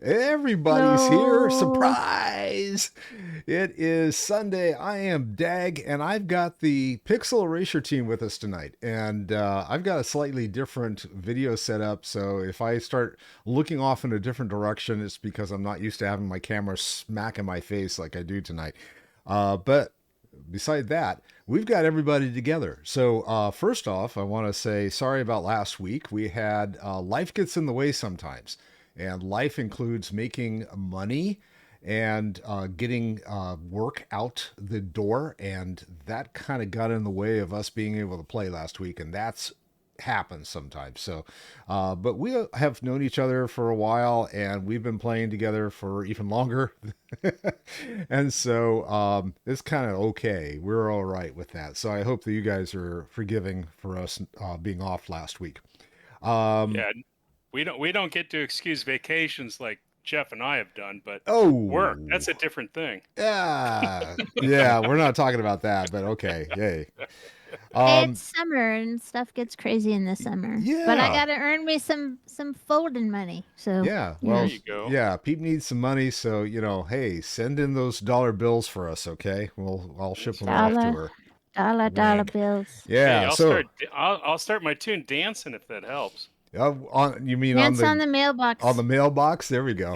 Everybody's here. No. Surprise! It is Sunday. I am Dag, and I've got the Pixel Erasure team with us tonight. And I've got a slightly different video setup. So if I start looking off in a different direction, it's because I'm not used to having my camera smack in my face like I do tonight. But beside that, we've got everybody together. So first off, I want to say sorry about last week. We had life gets in the way sometimes. And life includes making money and getting work out the door. And that kind of got in the way of us being able to play last week. And that's happens sometimes. So, but we have known each other for a while and we've been playing together for even longer. And so it's kind of okay. We're all right with that. So I hope that you guys are forgiving for us being off last week. Yeah, we don't get to excuse vacations like Jeff and I have done, but work, that's a different thing. Yeah, we're not talking about that, but okay, yay. It's summer and stuff gets crazy in the summer. Yeah. But I gotta earn me some folding money. So yeah, well, there you go. Yeah, Peep needs some money, so hey, send in those dollar bills for us, okay? I'll ship them off to her. Dollar bills. Yeah, hey, I'll start my tune dancing if that helps. You mean Dance on the mailbox? On the mailbox, there we go.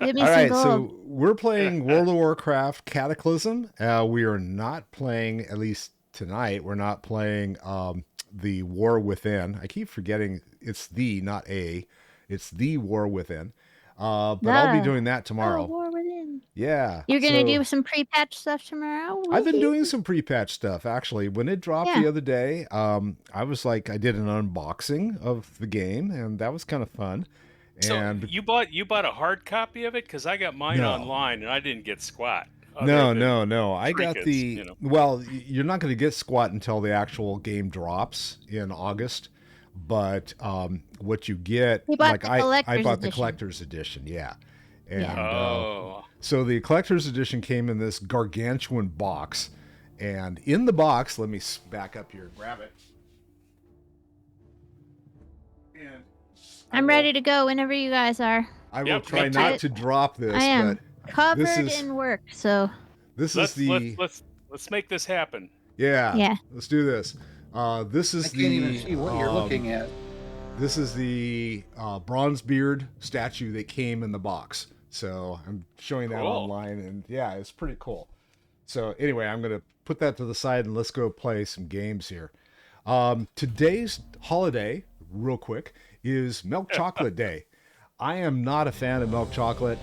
Give me All some right, gold. so we're playing World of Warcraft Cataclysm. We are not playing, at least tonight, we're not playing the War Within. I keep forgetting it's the, not a. It's the War Within. But I'll be doing that tomorrow. War Within. Yeah. You're going to do some pre-patch stuff tomorrow? I've been doing some pre-patch stuff, actually. When it dropped the other day, I was like, I did an unboxing of the game, and that was kind of fun. And so you bought a hard copy of it? Because I got mine online, and I didn't get squat. No. I got the... Well, you're not going to get squat until the actual game drops in August. But what you get... Like I bought the collector's edition, yeah. And so the collector's edition came in this gargantuan box, and in the box, let me back up here, grab it. And I'm ready to go whenever you guys are. I will try not to drop this. I am covered in work, so this is the. Let's make this happen. Yeah. Let's do this. This is I can't even see what you're looking at. This is the Bronzebeard statue that came in the box. So I'm showing that online, and yeah, it's pretty cool. So anyway, I'm going to put that to the side, and let's go play some games here. Today's holiday, real quick, is Milk Chocolate Day. I am not a fan of milk chocolate.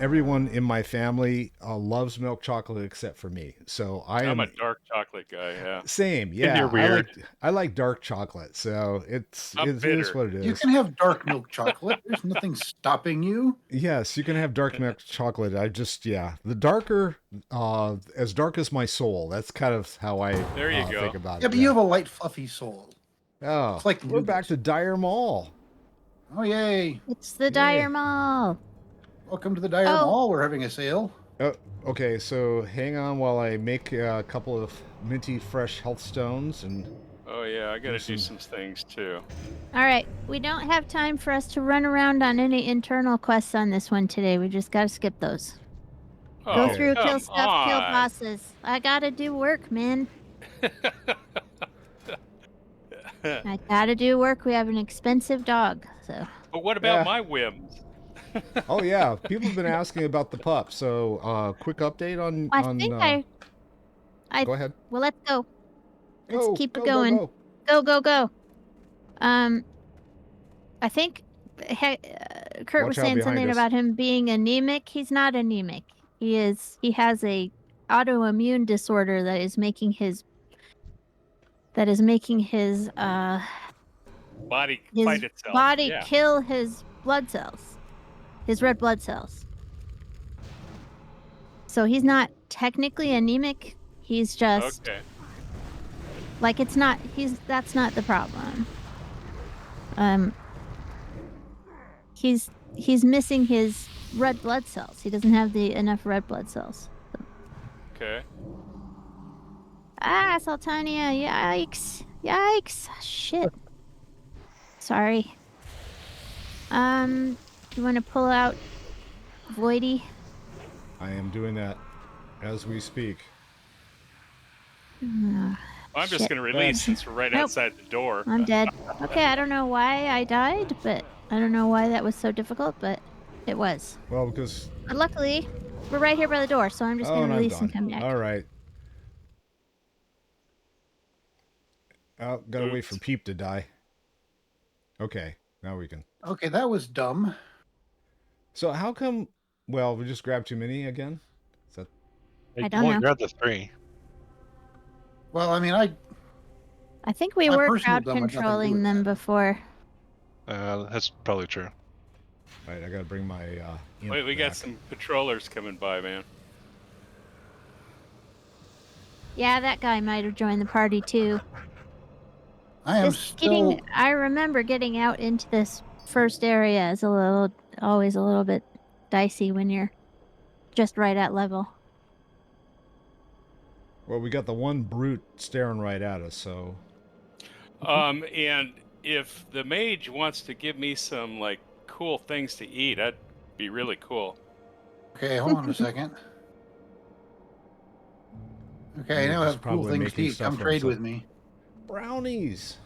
Everyone in my family loves milk chocolate except for me. So I'm a dark chocolate guy. Yeah. Same. Yeah. You're weird. I like dark chocolate. So it is what it is. You can have dark milk chocolate. There's nothing stopping you. Yes, you can have dark milk chocolate. The darker, as dark as my soul. That's kind of how I think about it. Yeah, but you have a light, fluffy soul. Oh, it's like we're back to Dire Maul. Oh, yay. It's the Dire Maul. Welcome to the Dire Maul. We're having a sale. Oh, okay, so hang on while I make a couple of minty fresh health stones. Oh, yeah, I got to do some things, too. All right, we don't have time for us to run around on any internal quests on this one today. We just got to skip those. Go through, kill stuff, kill bosses. I got to do work, man. I gotta do work. We have an expensive dog, so. But what about my whims? Oh yeah, people have been asking about the pup. So, quick update on. Go ahead. Well, let's go. Let's keep it going. Go. I think Kurt was saying something about him being anemic. He's not anemic. He has a autoimmune disorder that is making his body fight itself. Body kill his blood cells, his red blood cells. So he's not technically anemic. He's just like that's not the problem. He's missing his red blood cells. He doesn't have enough red blood cells. So. Okay. Sultania, yikes. Shit. Sorry. You want to pull out Voidy? I am doing that as we speak. I'm just going to release since we're right outside the door. I'm dead. Okay, I don't know why I died, but I don't know why that was so difficult, but it was. Well, because... But luckily, we're right here by the door, so I'm just going to release and come back. All right. Oh, gotta wait for Peep to die. Okay, now we can... Okay, that was dumb. So how come... Well, we just grabbed too many again? Is that... I don't know. Grab the 3. Well, I mean, I think we were crowd controlling them before. That's probably true. All right, I gotta bring my... Wait, we got some patrollers coming by, man. Yeah, that guy might have joined the party too. I remember getting out into this first area is always a little bit dicey when you're just right at level. Well, we got the one brute staring right at us, so... And if the mage wants to give me some, like, cool things to eat, that'd be really cool. Okay, hold on a second. Okay, now I have cool things to eat. Come trade with me. Brownies!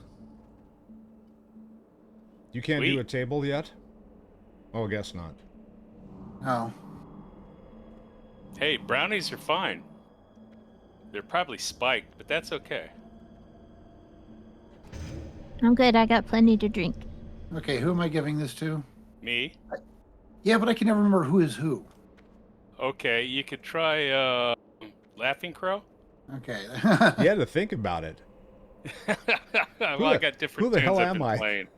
You can't do a table yet? Oh, I guess not. No. Hey, brownies are fine. They're probably spiked, but that's okay. I'm good. I got plenty to drink. Okay, who am I giving this to? Me? Yeah, but I can never remember who is who. Okay, you could try Laughing Crow. Okay. You had to think about it. Well, I got different who the hell tunes am I've been I? playing.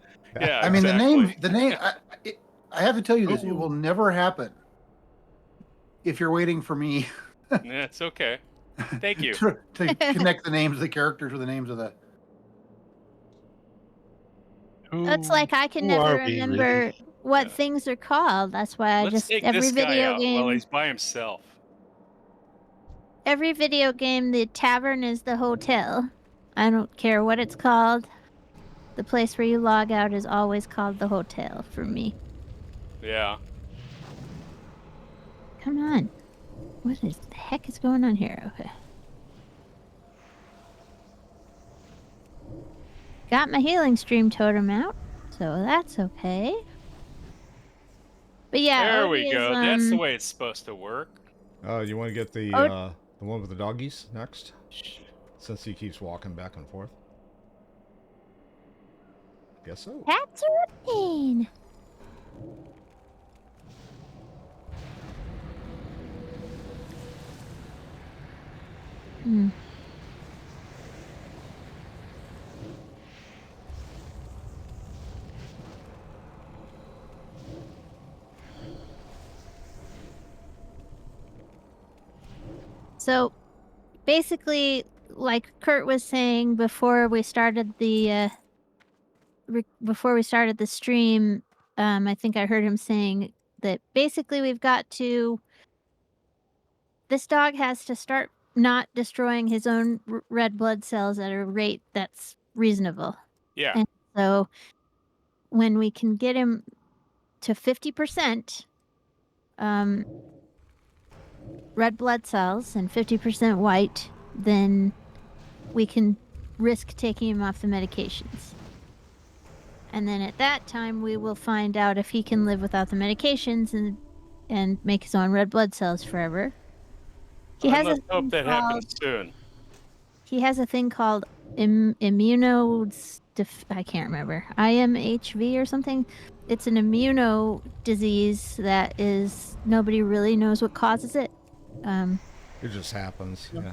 Yeah, I mean, the name. I have to tell you this: it will never happen if you're waiting for me. Yeah, it's okay. Thank you. to connect the names of the characters with the names of the. It's like I can never remember what things are called. That's why Let's take every this guy video out game. while he's by himself. Every video game, the tavern is the hotel. I don't care what it's called. The place where you log out is always called the hotel for me. Yeah. Come on. What the heck is going on here? Okay. Got my healing stream totem out, so that's okay. But yeah, there we go. That's the way it's supposed to work. Oh, you want to get the one with the doggies next? Since he keeps walking back and forth. Guess so. That's a routine. So, basically, like Kurt was saying before we started the stream, I think I heard him saying that basically we've got to. This dog has to start not destroying his own red blood cells at a rate that's reasonable. Yeah. And so, when we can get him to 50%, red blood cells and 50% white, then we can risk taking him off the medications. And then at that time, we will find out if he can live without the medications and make his own red blood cells forever. Let's hope that happens soon. He has a thing called I can't remember. IMHV or something. It's an immuno disease that is nobody really knows what causes it. It just happens. Yeah.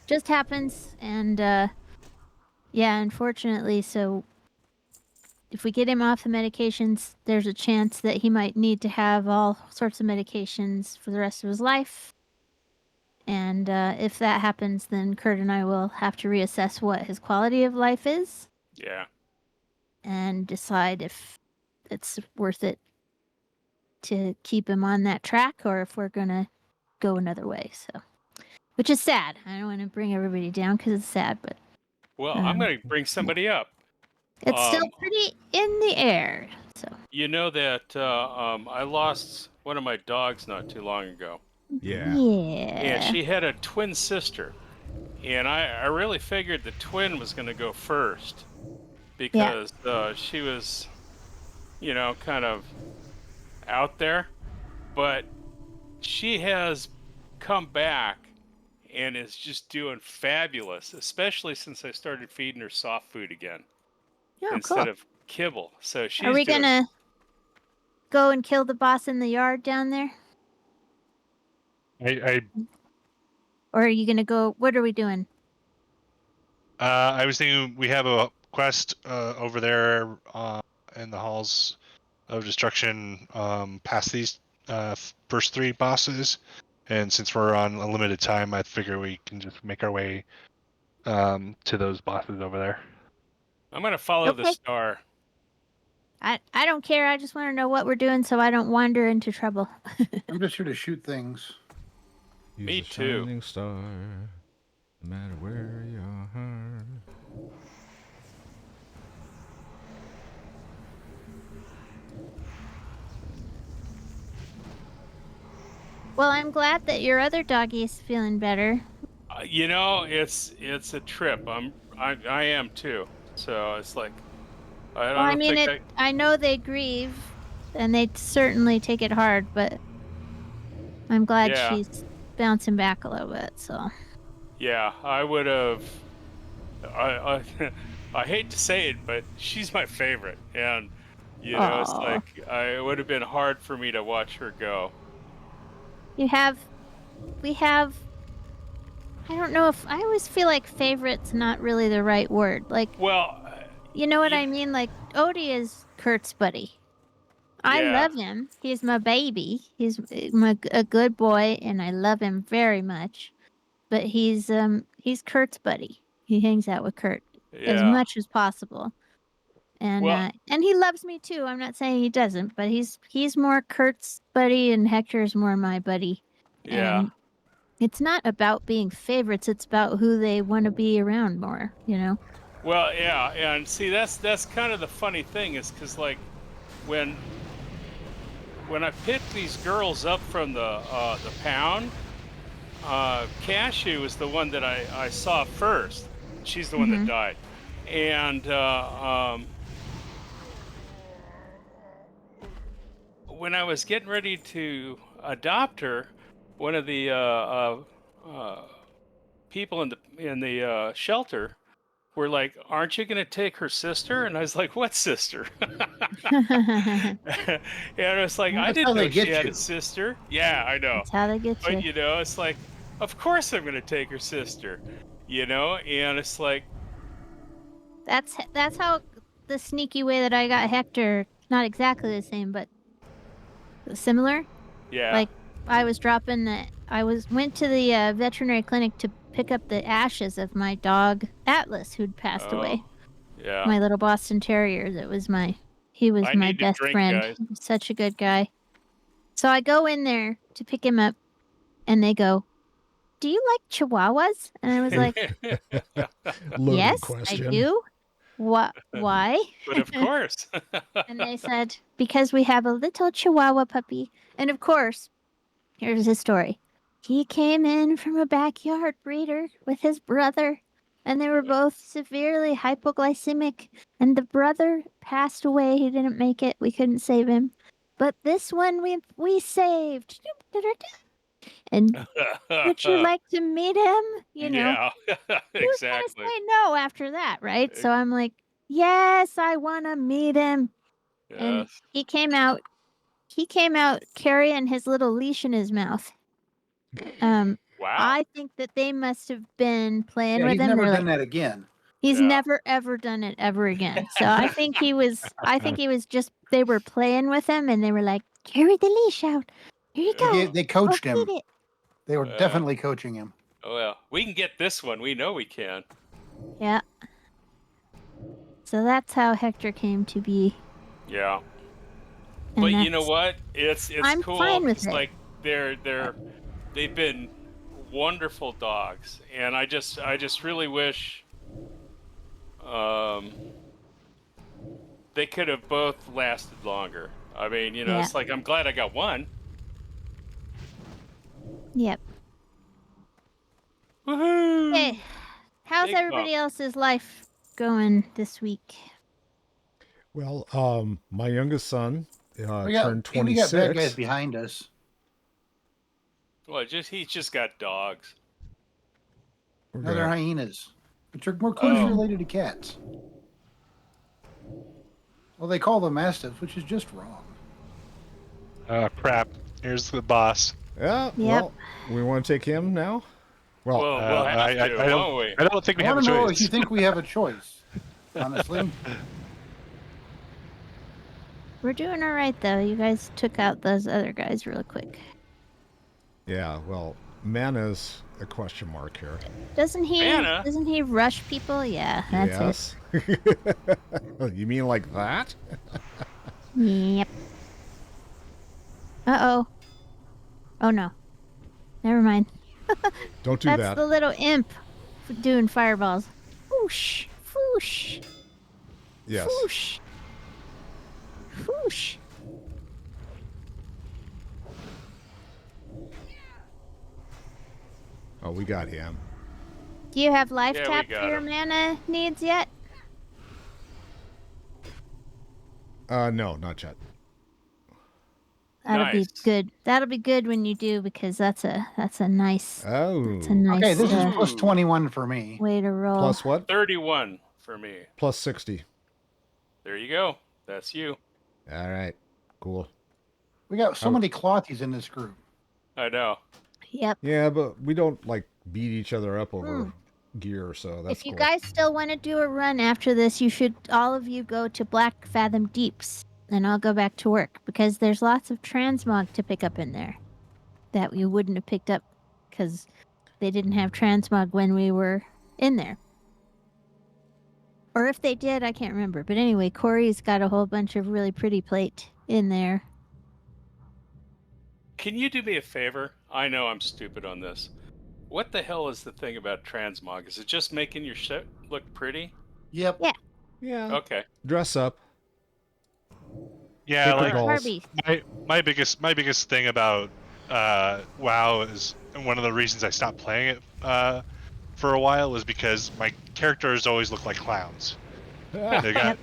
Just happens, and yeah, unfortunately, so if we get him off the medications, there's a chance that he might need to have all sorts of medications for the rest of his life. And if that happens, then Kurt and I will have to reassess what his quality of life is. Yeah. And decide if it's worth it to keep him on that track or if we're going to go another way. So, which is sad. I don't want to bring everybody down because it's sad, but... Well, I'm going to bring somebody up. It's still pretty in the air. So. You know that I lost one of my dogs not too long ago. Yeah. And she had a twin sister. And I really figured the twin was going to go first because she was, you know, kind of out there. But she has come back and is just doing fabulous, especially since I started feeding her soft food again instead of kibble. So she's Are we gonna go and kill the boss in the yard down there? Or are you gonna go? What are we doing? I was thinking we have a quest over there in the halls of destruction past these first 3 bosses, and since we're on a limited time, I figure we can just make our way to those bosses over there. I'm gonna follow the star. I don't care. I just want to know what we're doing so I don't wander into trouble. I'm just here to shoot things. Me too. Shining star, no matter where you are. Well, I'm glad that your other doggy is feeling better. You know, it's a trip. I am too. So it's like I know they grieve, and they certainly take it hard, but I'm glad she's bouncing back a little bit. So. Yeah, I would have. I hate to say it, but she's my favorite, and you know, it's like it would have been hard for me to watch her go. We have. I don't know if I always feel like favorite's not really the right word. Like, well, you know what I mean? Like, Odie is Kurt's buddy. I love him. He's my baby. He's a good boy, and I love him very much. But he's Kurt's buddy. He hangs out with Kurt as much as possible, and he loves me too. I'm not saying he doesn't, but he's more Kurt's buddy, and Hector's more my buddy. Yeah. And it's not about being favorites. It's about who they want to be around more, you know? Well, yeah, and see, that's kind of the funny thing is because, like, when I picked these girls up from the pound, Cashew was the one that I saw first. She's the one that died. And when I was getting ready to adopt her, one of the people in the shelter were like, "Aren't you going to take her sister?" And I was like, "What sister?" And I was like, "I didn't know she had a sister." Yeah, I know. That's how they get you. But you know, it's like, of course I'm going to take her sister. You know, and it's like that's how the sneaky way that I got Hector. Not exactly the same, but similar. Yeah. Like, I was went to the veterinary clinic to pick up the ashes of my dog Atlas, who'd passed away. Yeah. My little Boston Terrier. He was my best friend. Guys. He was such a good guy. So I go in there to pick him up, and they go, "Do you like Chihuahuas?" And I was like, "Yes, question. I do. What? Why?" But of course. And they said, "Because we have a little Chihuahua puppy." And of course, here's his story. He came in from a backyard breeder with his brother, and they were both severely hypoglycemic, and the brother passed away. He didn't make it. We couldn't save him. But this one we saved. And would you like to meet him? You know. Yeah, exactly. Who's gonna say no after that, right? So I'm like, yes, I want to meet him. Yes. And he came out carrying his little leash in his mouth. Wow. I think that they must have been playing with him. He's never done that again. He's never ever done it ever again. So I think he was just, they were playing with him, and they were like, carry the leash out. Here you go. They coached him. They were definitely coaching him. Oh, well, we can get this one. We know we can. Yeah. So that's how Hector came to be. Yeah. And but you know what? It's I'm cool. fine with it's it. Like they've been wonderful dogs, and I just really wish they could have both lasted longer. I mean, you know, Yeah. it's like I'm glad I got one. Yep. Woohoo! Hey, how's Big everybody bump. else's life going this week? Well, my youngest son We turned got bad guys 26. behind us. Well, he's just got dogs. We're No, they're gonna- hyenas, which are more closely Oh. related to cats. Well, they call them mastiffs, which is just wrong. Oh crap! Here's the boss. Yeah, Yep. well, we want to take him now? Well, We'll have to, won't we? I don't think we I have a want to know if choice. you think we have a choice. Honestly, We're doing all right though. You guys took out those other guys real quick. yeah, well, mana's a question mark here. Doesn't he? Anna? Doesn't he rush people? Yeah, that's Yes. You mean like that? it. Yep. Uh-oh. Oh no. Never mind. Don't do That's that. the little imp doing fireballs. Whoosh. Whoosh. Yes. Whoosh. Whoosh. Oh, we got him. Do you have life Yeah, we tap got for your him. mana needs yet? No, not yet. That'll be Nice. good. That'll be good when you do because that's a nice Oh. okay, this is Ooh. plus 21 for me. way to roll. Plus what? 31 for me. Plus 60. There you go. That's you. All right. Cool. We got so many clothies in this group. I know. Yep. Yeah, but we don't like beat each other up over gear, so that's If you cool. guys still want to do a run after this, you should all of you go to Black Fathom Deeps, and I'll go back to work because there's lots of transmog to pick up in there that we wouldn't have picked up because they didn't have transmog when we were in there. Or if they did, I can't remember. But anyway, Corey's got a whole bunch of really pretty plate in there. Can you do me a favor? I know I'm stupid on this. What the hell is the thing about transmog? Is it just making your shit look pretty? Yep. Yeah. Yeah. Okay. Dress up. Yeah, Paper like dolls. Barbie. my biggest thing about WoW is, and one of the reasons I stopped playing it for a while was because my characters always look like clowns. They got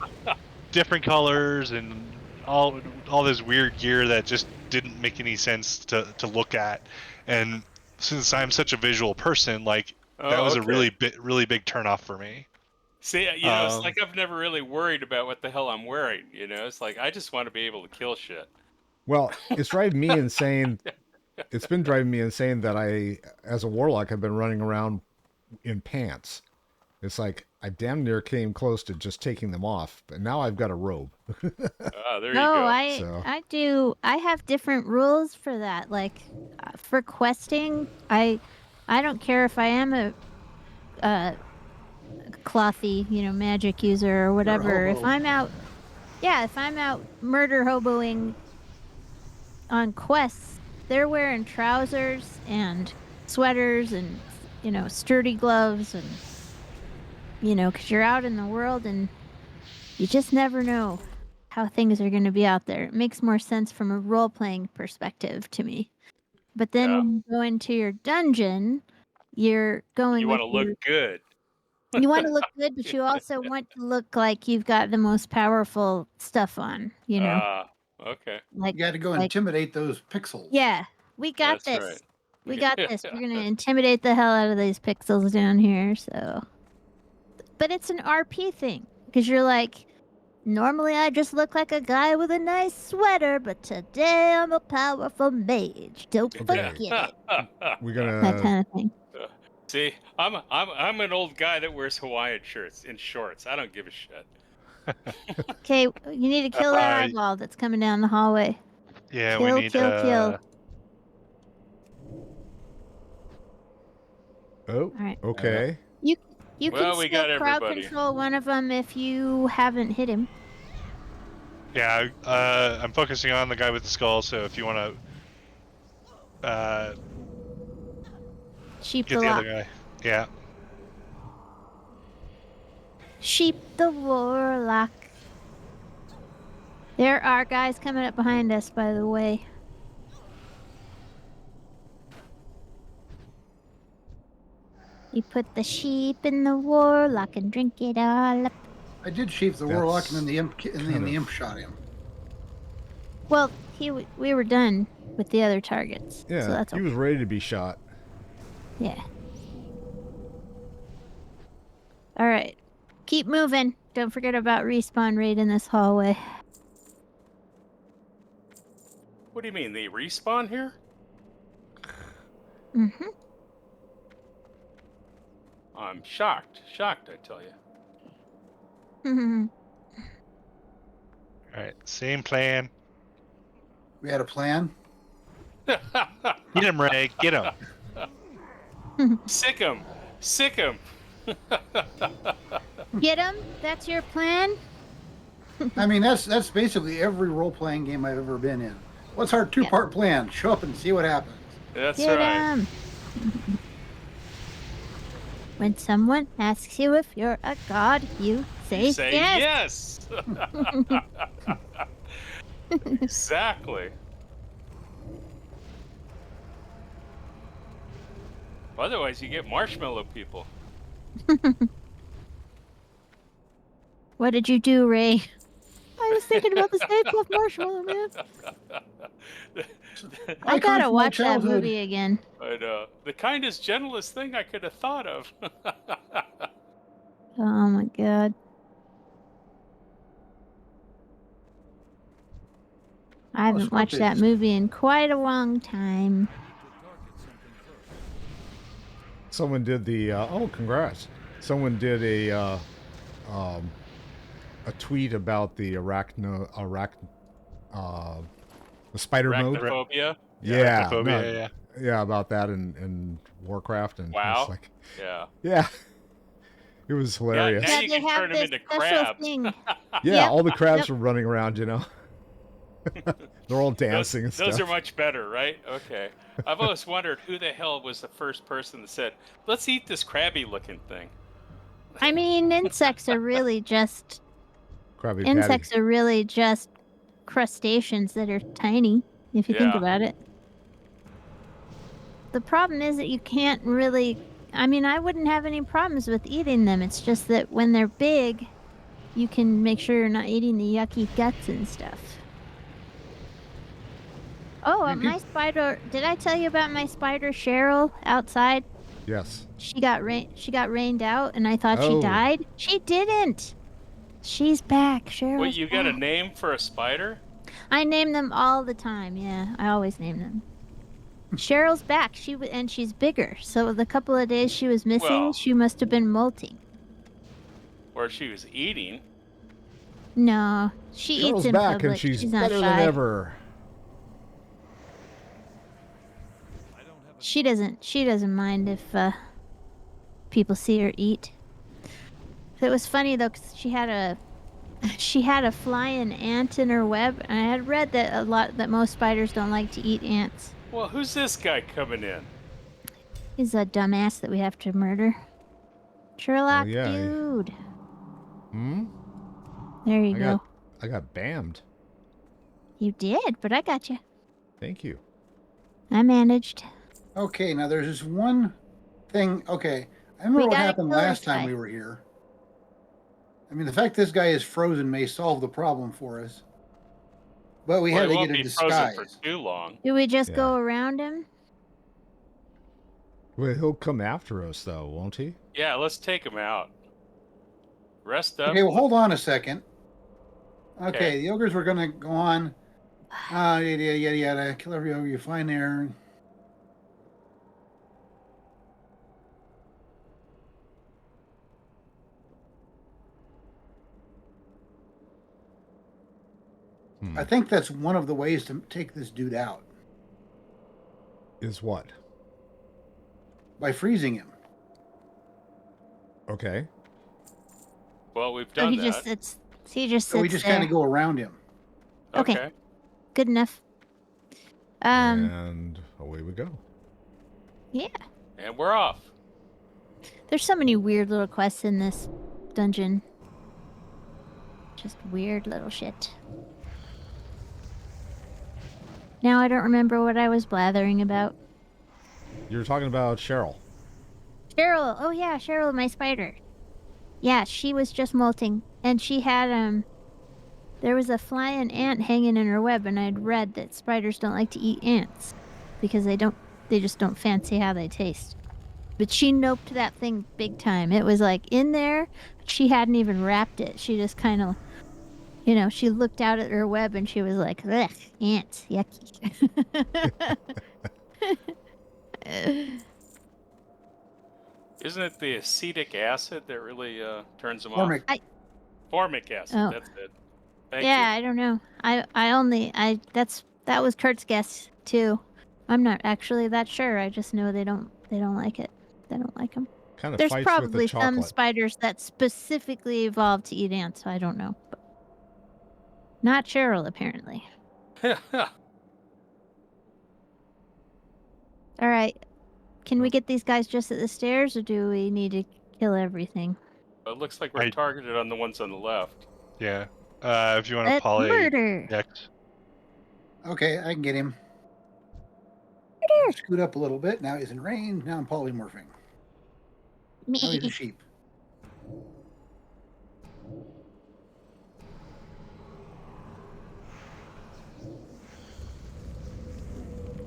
different colors and all this weird gear that just didn't make any sense to look at. And since I'm such a visual person, like that was a really big turnoff for me. See, you know, it's like I've never really worried about what the hell I'm wearing. You know, it's like I just want to be able to kill shit. Well, it's driving me insane. It's been driving me insane that I, as a warlock, have been running around in pants. It's like I damn near came close to just taking them off, but now I've got a robe. There you No, go. I do. I have different rules for that. Like for questing, I don't care if I am a clothy, magic user or whatever. If I'm out murder hoboing on quests, they're wearing trousers and sweaters and sturdy gloves and because you're out in the world and you just never know how things are going to be out there. It makes more sense from a role-playing perspective to me. But then when you go into your dungeon, you're going You with want to look good. You want to look good, but you also want to look like you've got the most powerful stuff on, Okay. Like You got to go intimidate those pixels. Yeah, we got That's this. right. We got this. We're going to intimidate the hell out of these pixels down here, so. But it's an RP thing, because you're like, normally I just look like a guy with a nice sweater, but today I'm a powerful mage. Don't forget it. We're gonna That kind of thing. See, I'm an old guy that wears Hawaiian shirts and shorts. I don't give a shit. Okay, you need to kill that eyeball that's coming down the hallway. Yeah, kill, we need kill. Oh, all right. Okay. You can still crowd control one of them if you haven't hit him. Yeah, I'm focusing on the guy with the skull, so if you want to Sheep get the other guy. Yeah. Sheep the warlock. There are guys coming up behind us, by the way. You put the sheep in the warlock and drink it all up. I did sheep the warlock, and then the imp shot him. Well, we were done with the other targets. Yeah, so that's he was ready to be shot. Yeah. All right. Keep moving. Don't forget about respawn rate in this hallway. What do you mean? They respawn here? Mm-hmm. I'm shocked. Shocked, I tell you. All right, same plan. We had a plan. Get him, Ray. Get him. Sick him. Sick him. Get him? That's your plan? I mean, that's basically every role-playing game I've ever been in. What's our two-part plan? Show up and see what happens. That's Get right. him. When someone asks you if you're a god, you say yes. Exactly. Otherwise, you get marshmallow people. What did you do, Ray? I was thinking about the Stay Puft Marshmallow Man. I gotta watch that movie again. I know. The kindest, gentlest thing I could have thought of. Oh my god. I haven't watched that movie in quite a long time. Someone did the oh, congrats! Someone did a tweet about the the spider mode. Arachnophobia. Yeah, about that in Warcraft, and wow. it's like, yeah, it was hilarious. Now you can turn them into crabs. Yeah, all the crabs were running around, you know. They're all dancing and stuff. Those are much better, right? Okay. I've always wondered who the hell was the first person that said, let's eat this crabby-looking thing. I mean, insects are really just... Krabby insects Patty. are really just crustaceans that are tiny, if you think about it. The problem is that you can't really... I mean, I wouldn't have any problems with eating them. It's just that when they're big, you can make sure you're not eating the yucky guts and stuff. Oh, my spider... Did I tell you about my spider Cheryl outside? Yes. She got rained out, and I thought she died. She didn't. She's back. Cheryl's Wait, you got a back. name for a spider? I name them all the time. Yeah, I always name them. Cheryl's back. And she's bigger. So the couple of days she was missing, she must have been molting. Or she was eating. No, she Cheryl's eats in back, public. and she's not better shy. than ever. She doesn't mind if people see her eat. It was funny though, 'cause she had a flying ant in her web, and I had read that most spiders don't like to eat ants. Well, who's this guy coming in? He's a dumbass that we have to murder. Sherlock, yeah. dude. Hmm? There you go. I got bammed. You did, but I got you. Thank you. I managed. Okay, now there's this one thing. Okay, I remember what happened last time we were here. I mean, the fact this guy is frozen may solve the problem for us. But we had to get a disguise. For too long. Do we just go around him? Well, he'll come after us, though, won't he? Yeah, let's take him out. Rest up. Okay, well, hold on a second. Okay, the ogres were going to go on. Yada, yada, yada. Kill every ogre you find there. I think that's one of the ways to take this dude out. Is what? By freezing him. Okay. Well, we've done that. He just sits so we just kind of go around him. Okay. Good enough. And away we go. Yeah. And we're off. There's so many weird little quests in this dungeon. Just weird little shit. Now I don't remember what I was blathering about. You were talking about Cheryl. Cheryl. Oh yeah, Cheryl, my spider. Yeah, she was just molting, and she had there was a flying ant hanging in her web, and I'd read that spiders don't like to eat ants because they just don't fancy how they taste. But she noped that thing big time. It was like in there, she hadn't even wrapped it. She just kind of, she looked out at her web and she was like, ugh, ants, yucky. Isn't it the acetic acid that really turns them Formic. off? Formic acid, Oh. that's it. Thank Yeah, you. I don't know. That was Kurt's guess too. I'm not actually that sure. I just know they don't like it. They don't like them. Kind of There's fights with the probably some chocolate. spiders that specifically evolved to eat ants. I don't know. But not Cheryl, apparently. All right. Can we get these guys just at the stairs, or do we need to kill everything? It looks like we're targeted on the ones on the left. Yeah. If you want to poly murder. next. Okay, I can get him. Scoot up a little bit. Now he's in range. Now I'm polymorphing. Now he's a sheep.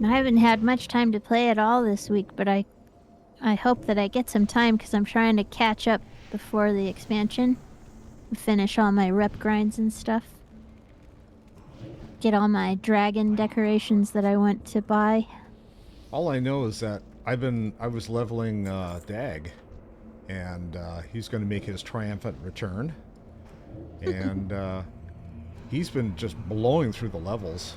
I haven't had much time to play at all this week, but I hope that I get some time because I'm trying to catch up before the expansion. Finish all my rep grinds and stuff. Get all my dragon decorations that I went to buy. All I know is that I was leveling Dag, and he's going to make his triumphant return, and he's been just blowing through the levels.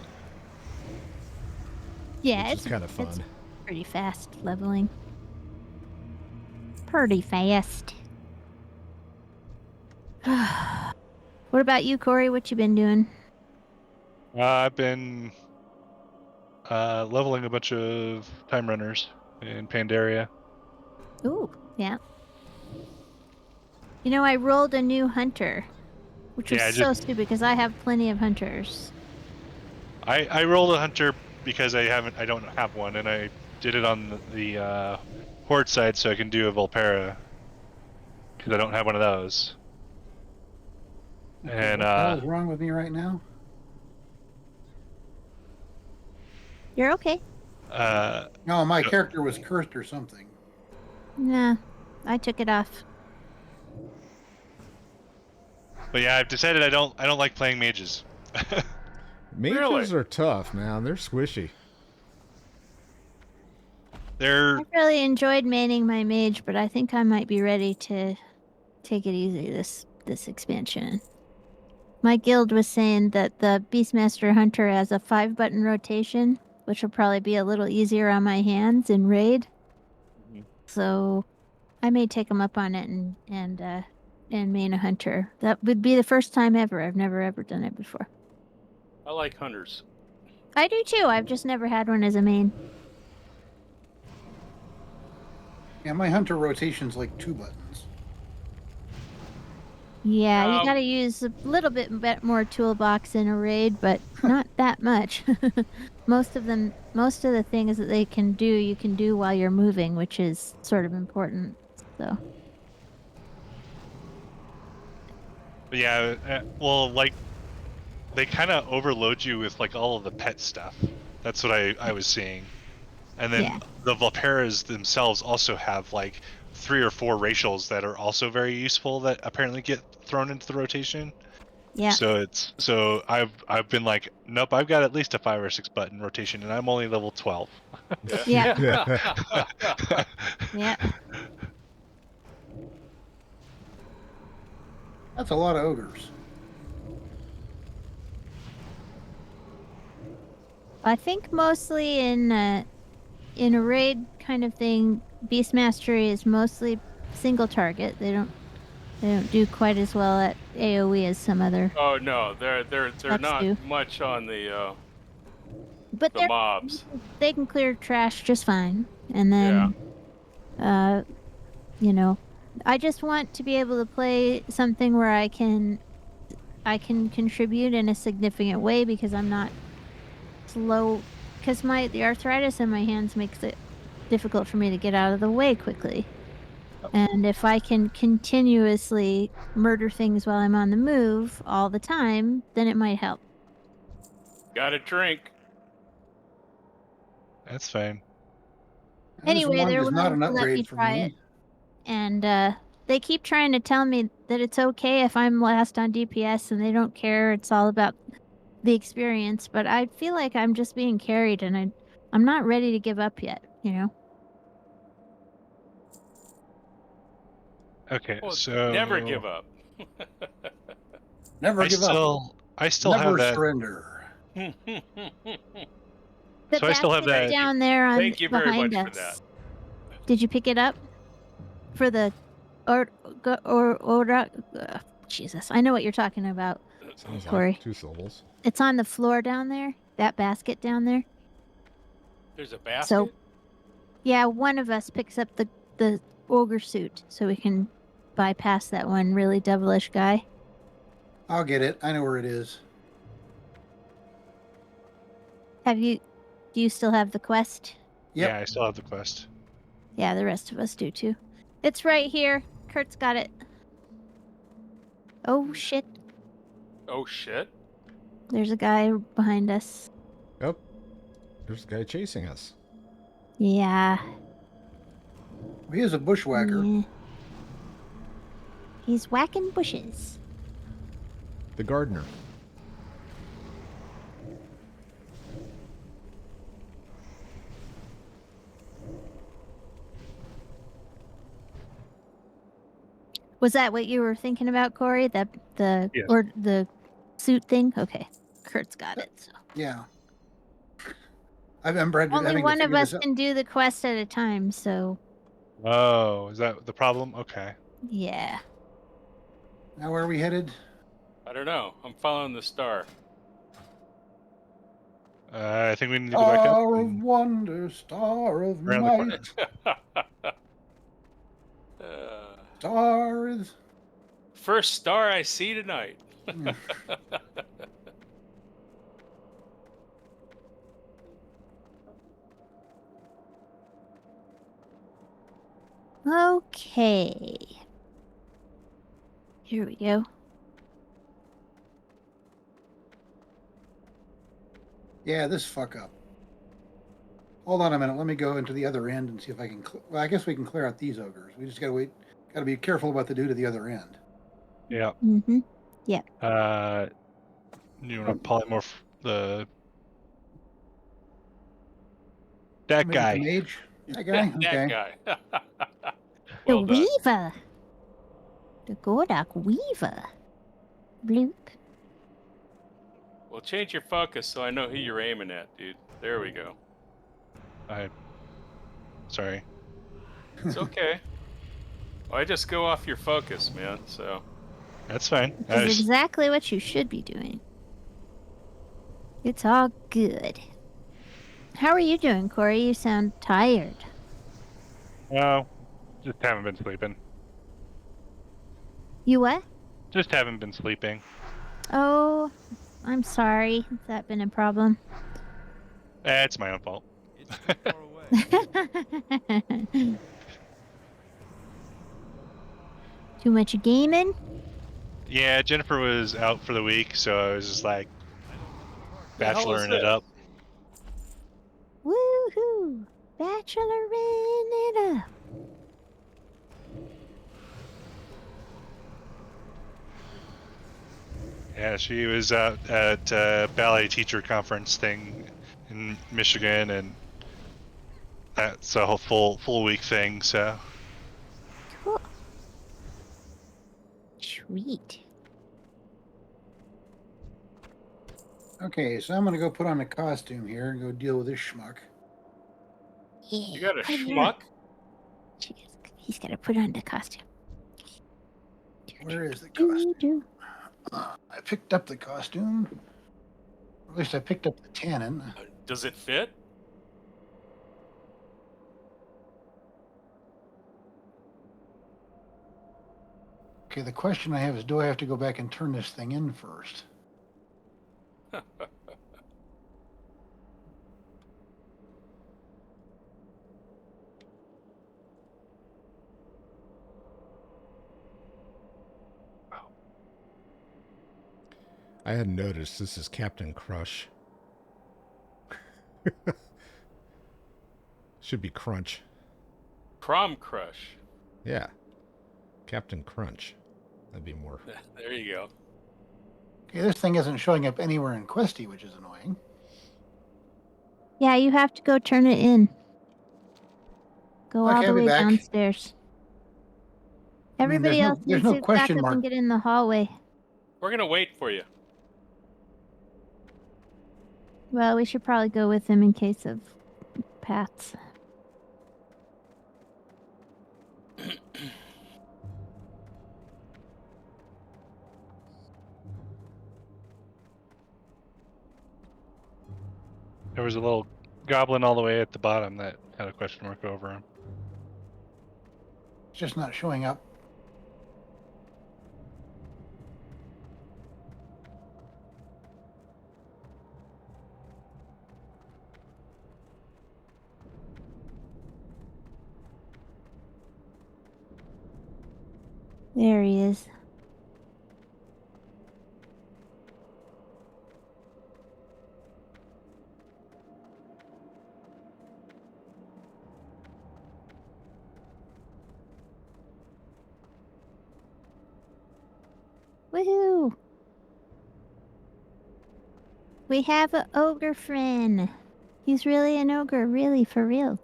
Yeah, it's kind of fun. It's pretty fast leveling. Pretty fast. What about you, Corey? What you been doing? I've been leveling a bunch of time runners in Pandaria. Ooh, yeah. I rolled a new hunter, which was so stupid because I have plenty of hunters. I rolled a hunter because I don't have one, and I did it on the horde side so I can do a Volpera because I don't have one of those. Okay, and what the hell is wrong with me right now? You're okay. No, my character was cursed or something. Nah, I took it off. But yeah, I've decided I don't like playing mages. Mages are tough, man. They're squishy. I really enjoyed manning my mage, but I think I might be ready to take it easy this expansion. My guild was saying that the Beastmaster Hunter has a 5-button rotation, which will probably be a little easier on my hands in raid. Mm-hmm. So I may take them up on it and main a hunter. That would be the first time ever. I've never ever done it before. I like hunters. I do too. I've just never had one as a main. Yeah, my hunter rotation's like 2 buttons. Yeah, you gotta use a little bit more toolbox in a raid, but not that much. Most of the things that they can do, you can do while you're moving, which is sort of important. So. But yeah, well, like, they kind of overload you with like all of the pet stuff. That's what I was seeing. And then the Volperas themselves also have like 3 or 4 racials that are also very useful that apparently get thrown into the rotation. Yeah. So I've been like, nope, I've got at least a 5 or 6 button rotation, and I'm only level 12. Yeah. Yeah. That's a lot of ogres. I think mostly in a raid kind of thing, Beast Mastery is mostly single target. They don't do quite as well at AoE as some other. Oh no, they're not much on the mobs. They can clear trash just fine, and then I just want to be able to play something where I can contribute in a significant way because I'm not slow, because the arthritis in my hands makes it difficult for me to get out of the way quickly. And if I can continuously murder things while I'm on the move all the time, then it might help. Got a drink. That's fine. Anyway, they're is not willing an to let me upgrade for try me. it. And they keep trying to tell me that it's okay if I'm last on DPS and they don't care. It's all about the experience. But I feel like I'm just being carried and I'm not ready to give up yet, you know? Okay, Well, so never give up. Never give up. I still Never have that. surrender. The So I still have basket's that. down there Thank you very behind much us. for that. Did you pick it up? For the Jesus, I know what you're talking about, Sounds Corey. like 2 syllables. It's on the floor down there. That basket down there. There's a basket? So, yeah, one of us picks up the ogre suit so we can bypass that one really devilish guy. I'll get it. I know where it is. Do you still have the quest? Yep. Yeah, I still have the quest. Yeah, the rest of us do too. It's right here. Kurt's got it. Oh, shit. Oh, shit. There's a guy behind us. Yep. There's a guy chasing us. Yeah. He is a bushwhacker. Yeah. He's whacking bushes. The gardener. Was that what you were thinking about, Corey? Yes. Or the suit thing? Okay. Kurt's got it. So. Yeah. I remember Only one of us can do the quest at a time, so. Oh, is that the problem? Okay. Yeah. Now where are we headed? I don't know. I'm following the star. I think we need to go back up. Star of wonder, star of Around the corner. might. Star is... First star I see tonight. Okay. Here we go. Yeah, this fuck up. Hold on a minute. Let me go into the other end and see if I can... Well, I guess we can clear out these ogres. We just gotta wait. Gotta be careful about the dude at the other end. Yeah. Mm-hmm. Yeah. You want to polymorph the... That Maybe guy. the mage? That guy? Okay. That guy. The Well done. Weaver. The Gordak Weaver. Bloop. Well, change your focus so I know who you're aiming at, dude. There we go. Sorry. It's okay. Well, I just go off your focus, man, so... That's fine. This is exactly what you should be doing. It's all good. How are you doing, Corey? You sound tired. Well, just haven't been sleeping. You what? Just haven't been sleeping. Oh, I'm sorry. Has that been a problem? It's my own fault. It's too far away. Too much gaming? Yeah, Jennifer was out for the week, so I was just like The hell is bacheloring it this? up. Woohoo! Bacheloring it up. Yeah, she was out at ballet teacher conference thing in Michigan, and that's a whole full week thing. So Cool. Sweet. Okay, so I'm gonna go put on the costume here and go deal with this schmuck. Yeah. You got a put it schmuck? on. He's got to put on the costume. Where is the costume? I picked up the costume. At least I picked up the tannin. Does it fit? Okay, the question I have is, do I have to go back and turn this thing in first? I hadn't noticed. This is Captain Crush. Should be Crunch. Crom Crush. Yeah. Captain Crunch. That'd be more. There you go. Okay, this thing isn't showing up anywhere in Questy, which is annoying. Yeah, you have to go turn it in. Go all Okay, the I'll be way back. Downstairs. Everybody else there's needs no to back question up mark. and get in the hallway. We're gonna wait for you. Well, we should probably go with him in case of paths. There was a little goblin all the way at the bottom that had a question mark over him. It's just not showing up. There he is. Woohoo! We have an ogre friend. He's really an ogre, really, for real.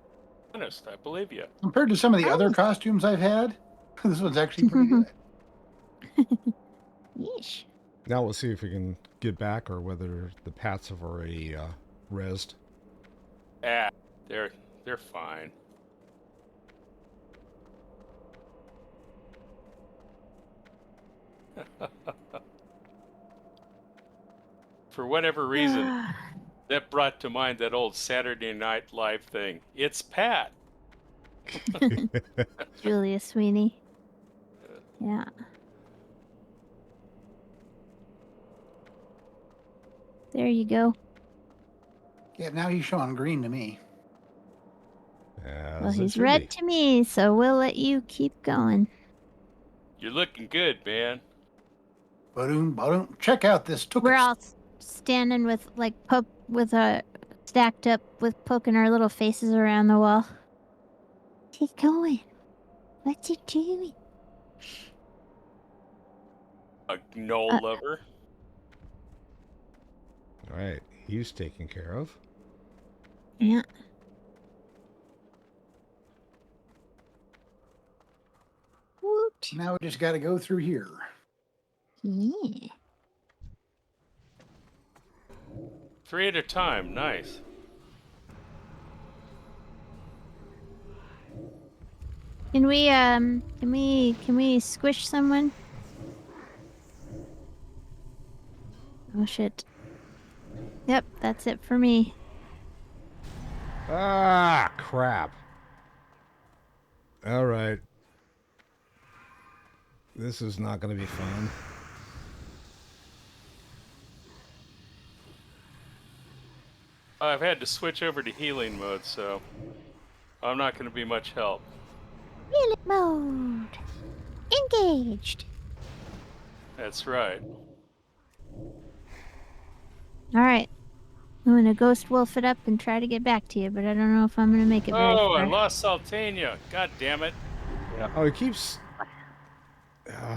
Honest, I believe you. Compared to some of the other Nice. costumes I've had, this one's actually pretty good. Yeesh. Now we'll see if we can get back or whether the Pats have already rezzed. Ah, they're fine. For whatever reason, that brought to mind that old Saturday Night Live thing. It's Pat. Julia Sweeney. Yeah. There you go. Yeah, now he's showing green to me. As Well, it he's should red be. to me, so we'll let you keep going. You're looking good, man. Ba-doom. Check out this tuchus. We're all standing with stacked up with poking our little faces around the wall. What's he going? What's he doing? A gnoll lover. All right. He's taken care of. Yeah. Woot. Now we just got to go through here. Yeah. 3 at a time. Nice. Can we squish someone? Oh shit. Yep, that's it for me. Ah, crap. All right. This is not going to be fun. I've had to switch over to healing mode, so I'm not going to be much help. Healing mode. Engaged. That's right. Alright. I'm gonna ghost wolf it up and try to get back to you, but I don't know if I'm gonna make it very Oh, far. I lost Sultania. God damn it. Yeah. Oh, it keeps...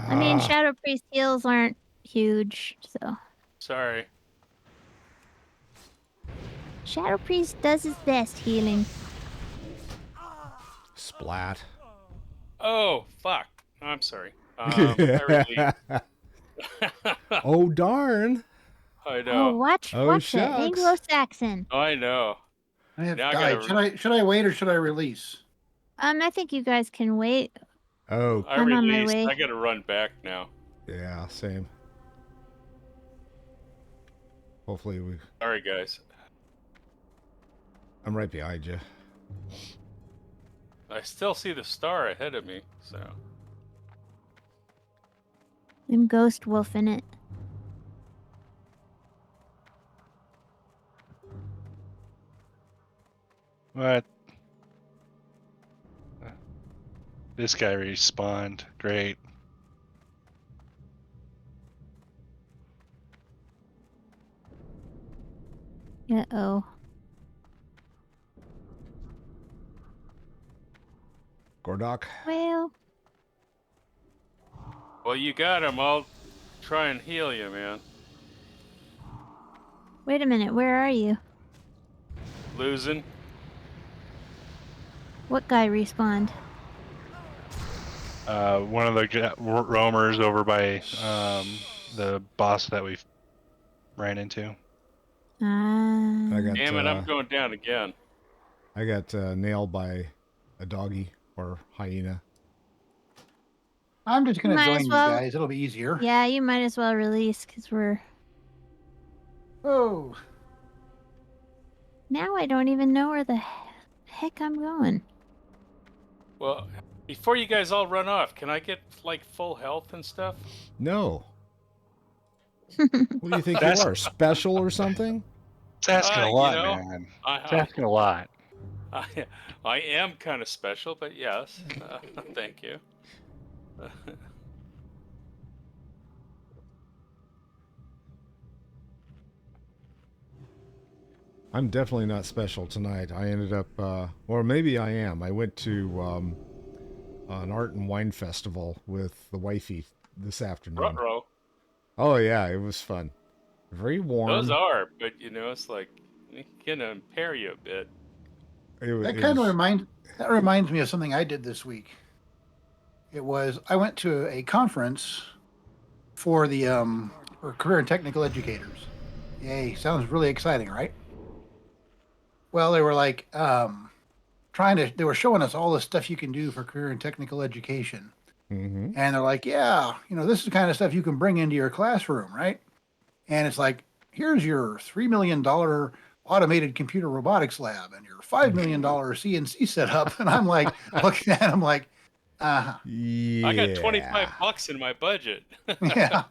I mean, Shadow Priest heals aren't huge, so... Sorry. Shadow Priest does his best healing. Splat. Oh, fuck. I'm sorry. I relieved. Oh, darn. I Oh, know. watch Oh, it. shucks. Anglo-Saxon. I know. I have Now I died. gotta- Should I wait or should I release? I think you guys can wait. Oh, I I'm on my released. way. I gotta run back now. yeah, same. Hopefully we... Sorry, guys. I'm right behind you. I still see the star ahead of me, so... I'm ghost wolfing it. What? This guy respawned. Great. Uh-oh. Gordok. Well, you got him. I'll try and heal you, man. wait a minute. Where are you? Losing. What guy respawned? One of the roamers over by the boss that we ran into. I got, Damn it, I'm going down again. I got nailed by a doggy or hyena. I'm just going to Might join as you well- guys. It'll be easier. Yeah, you might as well release because we're. Oh. Now I don't even know where the heck I'm going. Well, before you guys all run off, can I get like full health and stuff? No. What do you think you are? Special or something? It's asking a you lot, know, man. It's I, asking a lot. I am kind of special, but yes, thank you. I'm definitely not special tonight. I ended up, or maybe I am. I went to an art and wine festival with the wifey this afternoon. Ruh-roh. Oh yeah, it was fun. Very warm. Those are, but you know, it's like it can impair you a bit. That reminds me of something I did this week. I went to a conference for the for career and technical educators. Yay, sounds really exciting, right? Well, they were like they were showing us all the stuff you can do for career and technical education. Mm-hmm. And they're like, yeah, this is the kind of stuff you can bring into your classroom, right? And it's like, here's your $3 million automated computer robotics lab and your $5 million CNC setup. And I'm like, looking at him like, Yeah. I got $25 in my budget. yeah.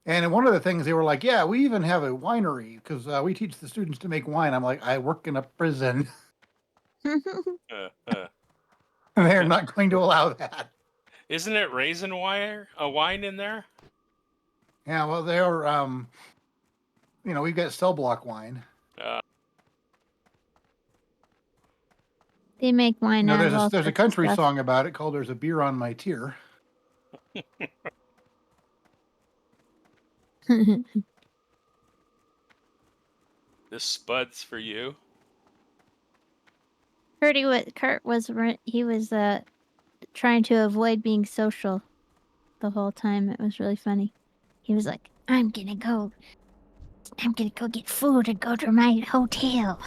And one of the things they were like, yeah, we even have a winery because we teach the students to make wine. I'm like, I work in a prison. They're not going to allow that. Isn't it raisin wine in there? Yeah, well, they're, we've got cell block wine. They make wine out of all there's a sorts country of stuff. song about it called "There's a Beer on My Tear." This spud's for you. Kurt was trying to avoid being social the whole time. It was really funny. He was like, I'm gonna go get food and go to my hotel.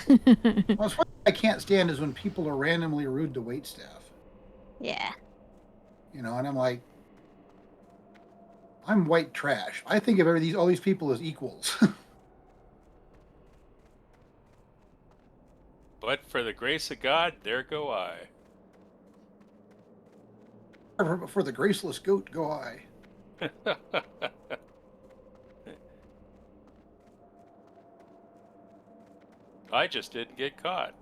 Well, what I can't stand is when people are randomly rude to wait staff. Yeah. And I'm like, I'm white trash. I think of all these people as equals. But for the grace of God, there go I. For the graceless goat go I. I just didn't get caught.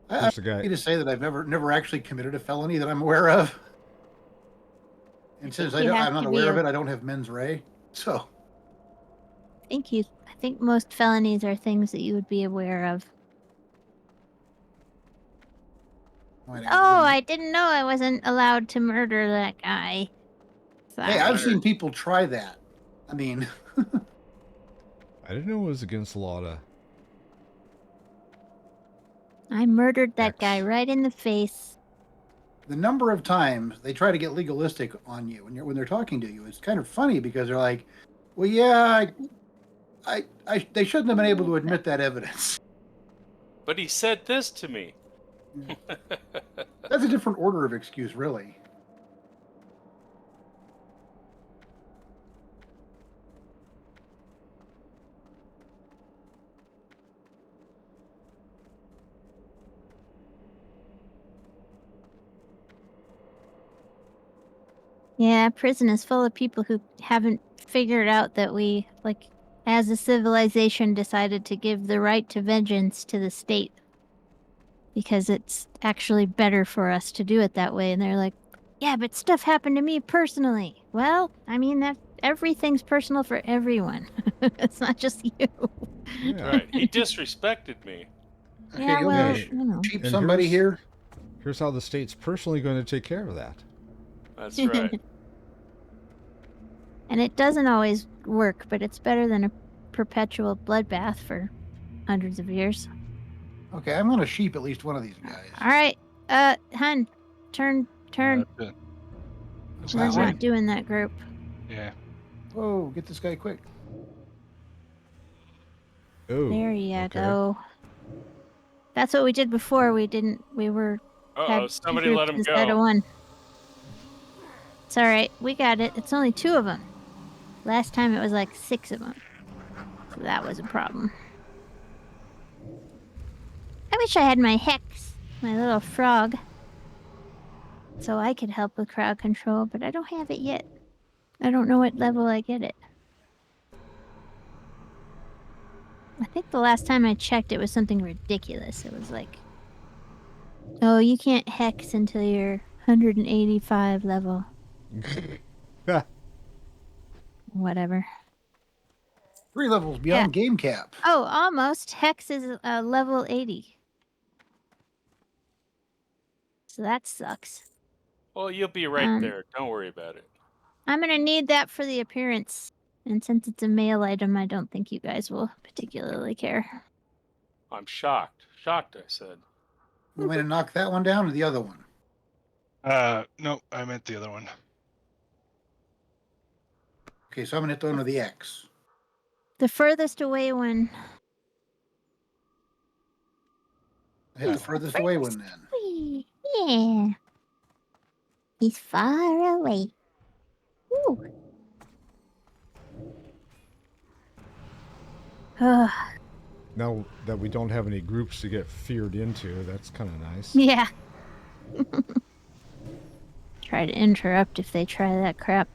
I'm happy to say that I've never actually committed a felony that I'm aware of. And since I'm not aware of it, I don't have mens rea. So. I think most felonies are things that you would be aware of. I didn't know I wasn't allowed to murder that guy. Sorry. Hey, I've seen people try that. I mean... I didn't know it was against the law to... I murdered that guy right in the face. The number of times they try to get legalistic on you when they're talking to you is kind of funny because they're like, well, yeah, they shouldn't have been able to admit that evidence. But he said this to me. That's a different order of excuse, really. Yeah, prison is full of people who haven't figured out that we, as a civilization, decided to give the right to vengeance to the state. Because it's actually better for us to do it that way. And they're like, Yeah, but stuff happened to me personally. Well, I mean, that everything's personal for everyone. It's not just you. Yeah. Right. He disrespected me. Okay, Yeah, you'll well, just you know. cheap And somebody here. Here's how the state's personally going to take care of that. That's right. And it doesn't always work, but it's better than a perpetual bloodbath for hundreds of years. Okay, I'm gonna sheep at least one of these guys. All right, Hun, turn. This We're guy's not in. doing that group. Yeah. Whoa, get this guy quick. Oh, There you okay. go. That's what we did before. We were Uh-oh, had somebody two let groups him instead of go. one. It's all right. We got it. It's only 2 of them. Last time it was like 6 of them. So that was a problem. I wish I had my Hex, my little frog, so I could help with crowd control, but I don't have it yet. I don't know what level I get it. I think the last time I checked it was something ridiculous. It was like, oh, you can't Hex until you're 185 level. Whatever. 3 levels beyond game cap. Oh, almost. Hex is level 80. So that sucks. Well, you'll be right there. Don't worry about it. I'm going to need that for the appearance. And since it's a male item, I don't think you guys will particularly care. I'm shocked. Shocked, I said. You want me to knock that one down or the other one? No, I meant the other one. Okay, so I'm gonna hit the one with the X. The furthest away one. I hit the furthest away one then. Yeah. He's far away. Ooh. Now that we don't have any groups to get feared into, that's kind of nice. Yeah. Try to interrupt if they try that crap.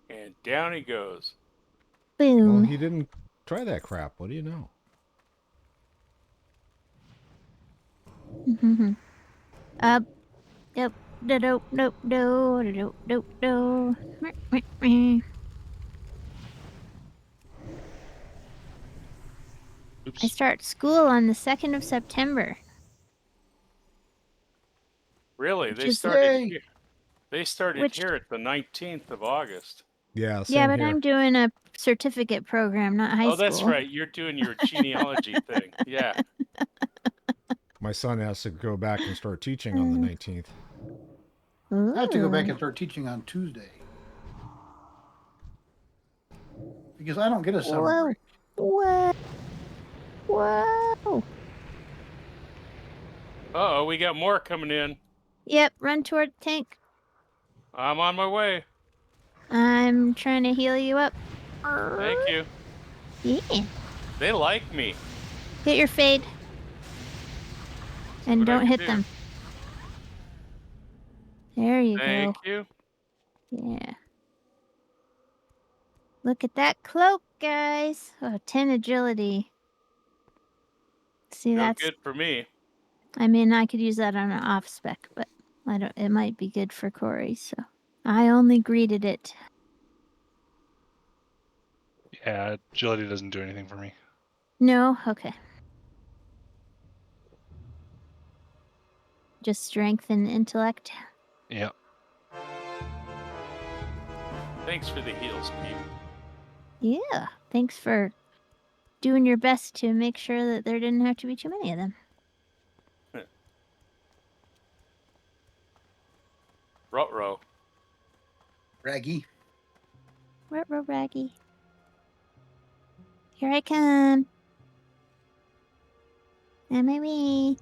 And down he goes. Boom. Well, he didn't try that crap. What do you know? Yep. Nope. Oops. I start school on the 2nd of September. Really? Which They is- started Yay. here. They started Which- here at the 19th of August. Yeah, Yeah, same but here. I'm doing a certificate program, not high school. Oh, that's right. You're doing your genealogy thing. Yeah. My son has to go back and start teaching on the 19th. I have to go back Ooh. and start teaching on Tuesday. Because I don't get a summer break. Whoa. Uh-oh, we got more coming in. Yep, run toward the tank. I'm on my way. I'm trying to heal you up. Thank you. Yeah. They like me. Hit your fade. And what I don't can hit do. them. There you Thank go. you. Yeah. Look at that cloak, guys. Oh, 10 agility. See, No that's... good for me. I mean, I could use that on an off spec, but I don't. It might be good for Corey, so I only greeted it. Yeah, agility doesn't do anything for me. No? Okay. Just strength and intellect. Yeah. Thanks for the heals, Peep. Yeah. Thanks for doing your best to make sure that there didn't have to be too many of them. Ruh-roh. Raggy. Raggy. Here I come. On my way.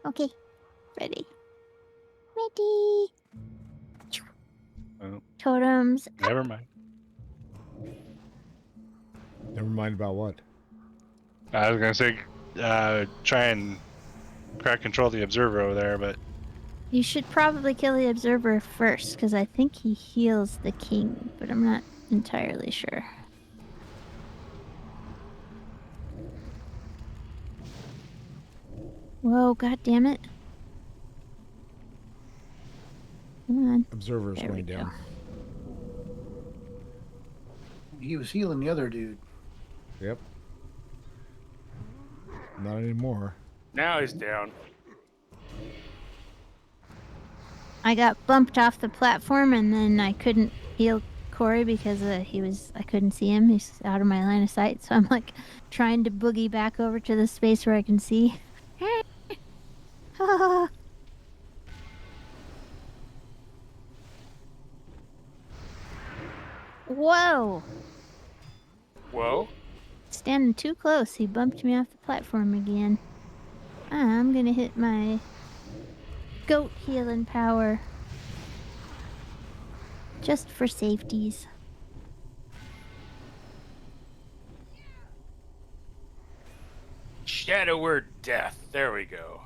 Okay. Ready. Oh, Totems. never mind. Never mind about what. I was gonna say, try and crack control the observer over there, but You should probably kill the observer first, because I think he heals the king, but I'm not entirely sure. Whoa, god damn it. Come on. Observer's There going we down. go. He was healing the other dude. Yep. Not anymore. Now he's down. I got bumped off the platform and then I couldn't heal Corey because I couldn't see him. He's out of my line of sight. So I'm like trying to boogie back over to the space where I can see. Whoa! Whoa. Standing too close. He bumped me off the platform again. I'm gonna hit my goat healing power. Just for safeties. Shadow word death. There we go.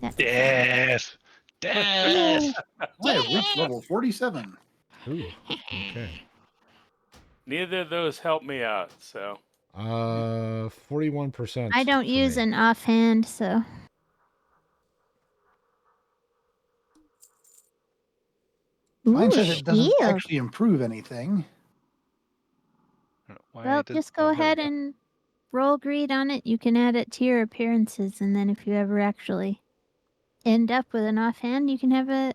That's Death. Death. I have reached level 47. Ooh. Okay. Neither of those helped me out, so. 41%. I don't for use me. an offhand, so. Mine Ooh, says it doesn't shield. actually improve anything. Well, just go ahead and roll greed on it. You can add it to your appearances, and then if you ever actually end up with an offhand, you can have a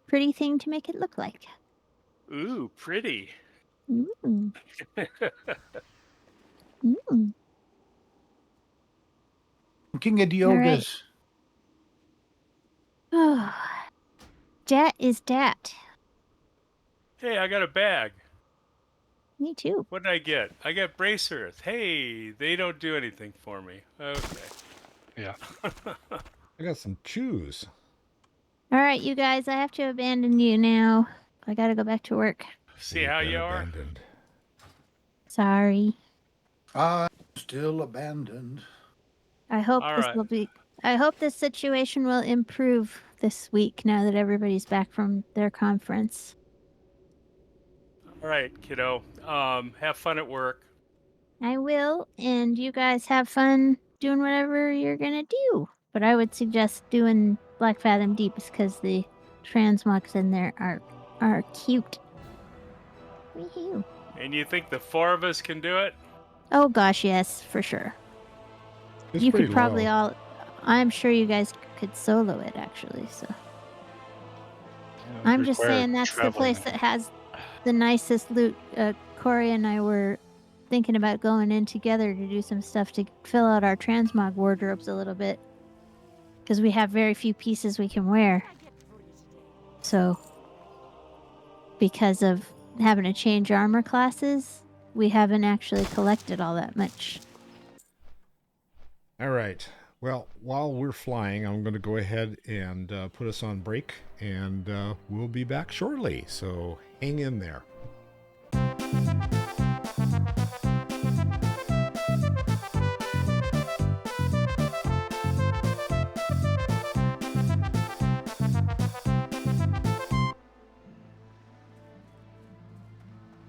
pretty thing to make it look like. Ooh, pretty. Ooh. Ooh. King of the Ogres. Oh, dat is dat. Hey, I got a bag. Me too. What did I get? I got bracers. Hey, they don't do anything for me. Okay. Yeah. I got some chews. All right, you guys, I have to abandon you now. I gotta go back to work. See We've how been you are? abandoned. Sorry. I'm still abandoned. I hope All this right. will be. I hope this situation will improve this week now that everybody's back from their conference. All right, kiddo. Have fun at work. I will, and you guys have fun doing whatever you're gonna do. But I would suggest doing Black Fathom Deeps because the transmogs in there are cute. Wee-hoo. And you think the four of us can do it? Oh gosh, yes, for sure. It's You pretty could probably low. all. I'm sure you guys could solo it actually. So I'm just saying that's the place that has the nicest loot. Corey and I were thinking about going in together to do some stuff to fill out our transmog wardrobes a little bit because we have very few pieces we can wear. So because of having to change armor classes, we haven't actually collected all that much. All right. Well, while we're flying, I'm going to go ahead and put us on break, and we'll be back shortly. So hang in there.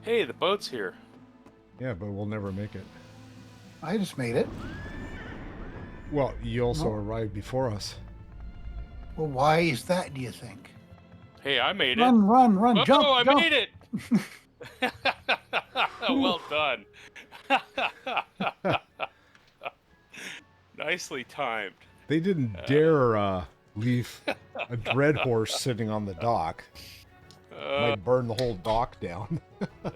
Hey, the boat's here. Yeah, but we'll never make it. I just made it. Well, you also No. arrived before us. Well, why is that, do you think? Hey, I made Run, it. run, run, Oh, jump, I jump. made it. Well done. Nicely timed. They didn't dare leave a dread horse sitting on the dock. Might burn the whole dock down.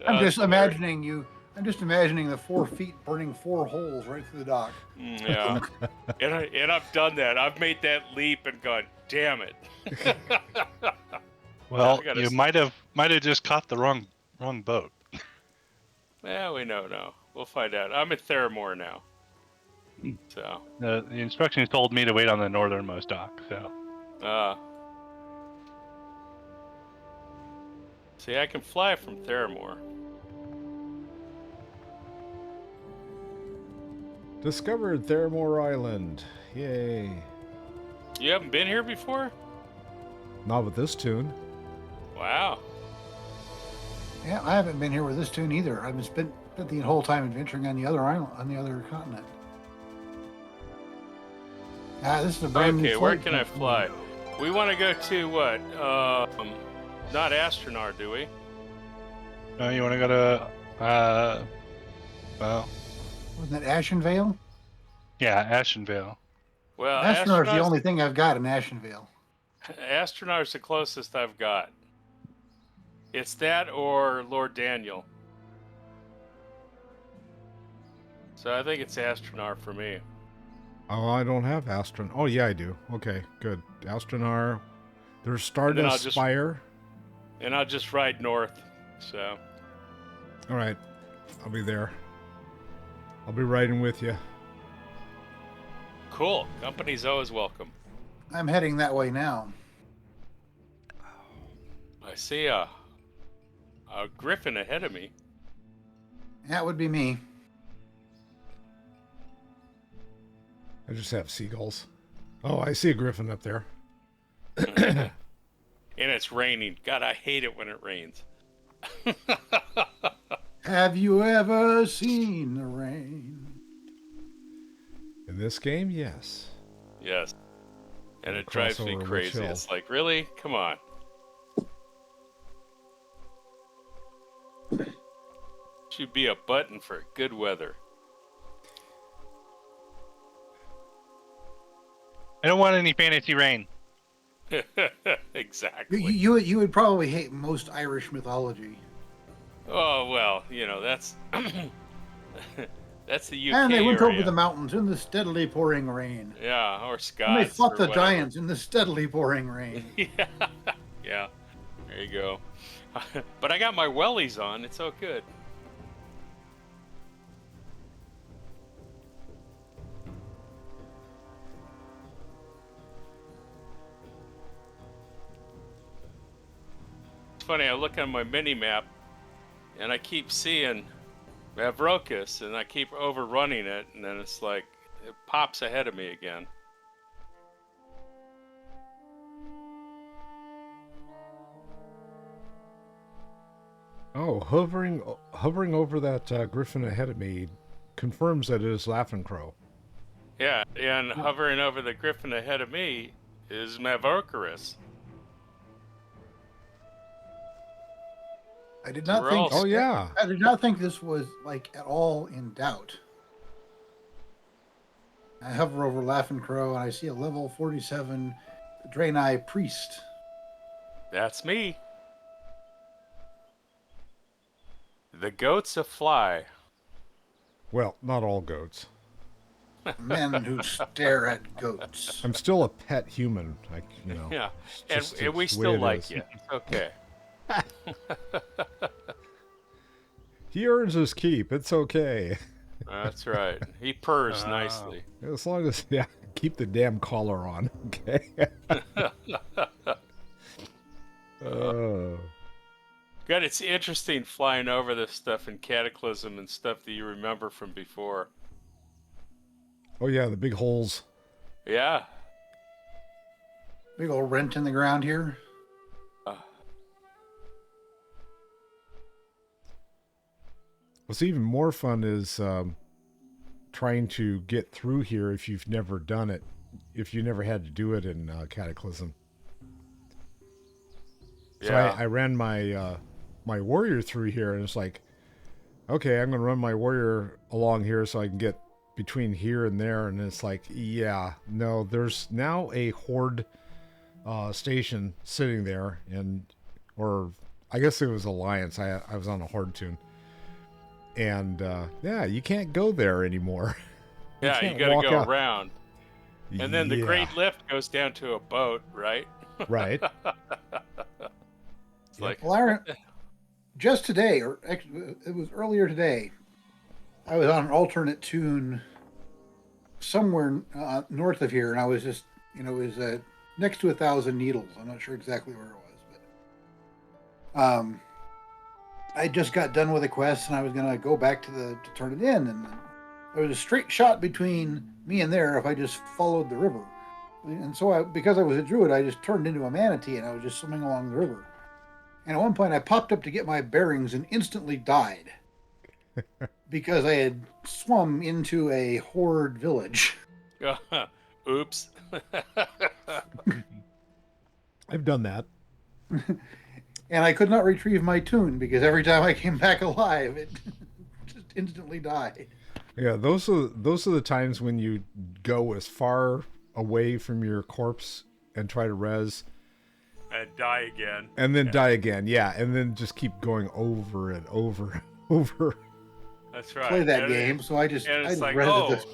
I'm just imagining the 4 feet burning 4 holes right through the dock. Yeah. and I've done that. I've made that leap and gone, damn it. Well, I gotta you s- might have just caught the wrong boat. Well, we know now. We'll find out. I'm at Theramore now. So, The instructions told me to wait on the northernmost dock. So see, I can fly from Theramore. Discovered Theramore Island. Yay. You haven't been here before? Not with this tune. Wow. Yeah, I haven't been here with this tune either. I've spent the whole time adventuring on the other island, on the other continent. This is a brand new Okay, flight. where can I fly? We want to go to what? Not Astronar, do we? No, you want to go to, well, Wasn't that Ashenvale? yeah, Ashenvale. Well, Astronar's the only thing I've got in Ashenvale. Astronar's the closest I've got. It's that or Lord Daniel. So I think it's Astronar for me. Oh, I don't have Astron. Oh, yeah, I do. Okay, good. Astronar. There's Stardust Spire. And I'll just ride north. So. All right. I'll be there. I'll be riding with you. Cool. Company's always welcome. I'm heading that way now. I see a griffin ahead of me. That would be me. I just have seagulls. Oh, I see a griffin up there. And it's raining. God, I hate it when it rains. Have you ever seen the rain? In this game, yes. Yes. And it drives me crazy. It's like, really? Come on. Should be a button for good weather. I don't want any fantasy rain. Exactly. You would probably hate most Irish mythology. Oh, well, you know, that's that's the UK And they went area. over the mountains in the steadily pouring rain. Yeah, or Scots. And they fought the whatever. giants in the steadily pouring rain. Yeah, there you go. But I got my wellies on. It's all good. It's funny, I look on my mini-map, and I keep seeing Mavrokis, and I keep overrunning it, and then it's like, it pops ahead of me again. Oh, hovering over that griffin ahead of me confirms that it is Laughing Crow. Yeah, and hovering over the griffin ahead of me is Mavrokis. I did not We're think. all- Oh, yeah. I did not think this was like at all in doubt. I hover over Laughing Crow and I see a level 47 Draenei priest. That's me. The goats a fly. Well, not all goats. Men who stare at goats. I'm still a pet human, like, you know. Yeah, It's and just we the way still it like is. you. It's okay. He earns his keep. It's okay. That's right. He purrs nicely. As long as, yeah, keep the damn collar on, okay? God, it's interesting flying over this stuff in Cataclysm and stuff that you remember from before. Oh, yeah, the big holes. Yeah. Big old rent in the ground here. What's even more fun is trying to get through here if you've never done it, if you never had to do it in Cataclysm. So Yeah. I ran my my warrior through here, and it's like, okay, I'm going to run my warrior along here so I can get between here and there, and it's like, yeah, no, there's now a horde station sitting there, or I guess it was Alliance. I was on a horde tune. And, yeah, you can't go there anymore. Yeah, you gotta go around. And then the Great Lift goes down to a boat, right? Right. It's like, Well, Aaron, just today, or actually, it was earlier today, I was on an alternate tune somewhere north of here, and I was just, it was next to 1,000 Needles. I'm not sure exactly where it was, but I just got done with a quest, and I was going to go back to turn it in, and there was a straight shot between me and there if I just followed the river. And so because I was a druid, I just turned into a manatee, and I was just swimming along the river. And at one point, I popped up to get my bearings and instantly died because I had swum into a horde village. Oops. I've done that. And I could not retrieve my tune because every time I came back alive, it just instantly died. Yeah, those are the times when you go as far away from your corpse and try to res And die again. and then die again. Yeah, and then just keep going over and over and over. That's right. Play that game, so I just like, res oh, this.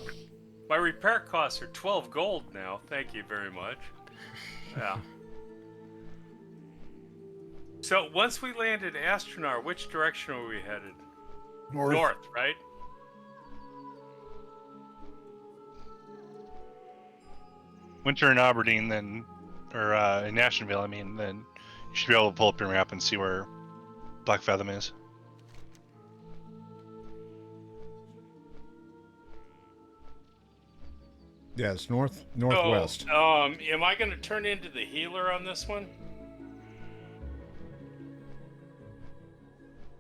my repair costs are 12 gold now. Thank you very much. Yeah. So once we landed Astronar, which direction are we headed? North, right? Winter in Aberdeen, then, or in Nashville, I mean, then you should be able to pull up your map and see where Black Fathom is. Yeah, it's northwest. So, am I going to turn into the healer on this one?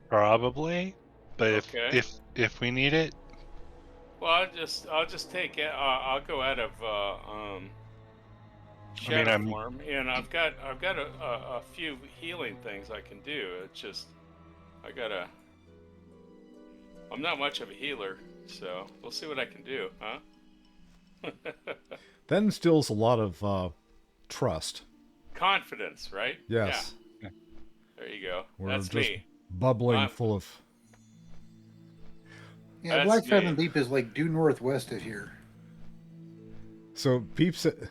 Probably, but Okay. if we need it, Well, I'll just take it. I'll go out of shadow form, and I've got a few healing things I can do. It's just I'm not much of a healer, so we'll see what I can do, huh? That instills a lot of trust. Confidence, right? Yes. Yeah. There you go. We're That's just me. bubbling full of... Yeah, Black Fathom Deep is like due northwest of here. So Peep said...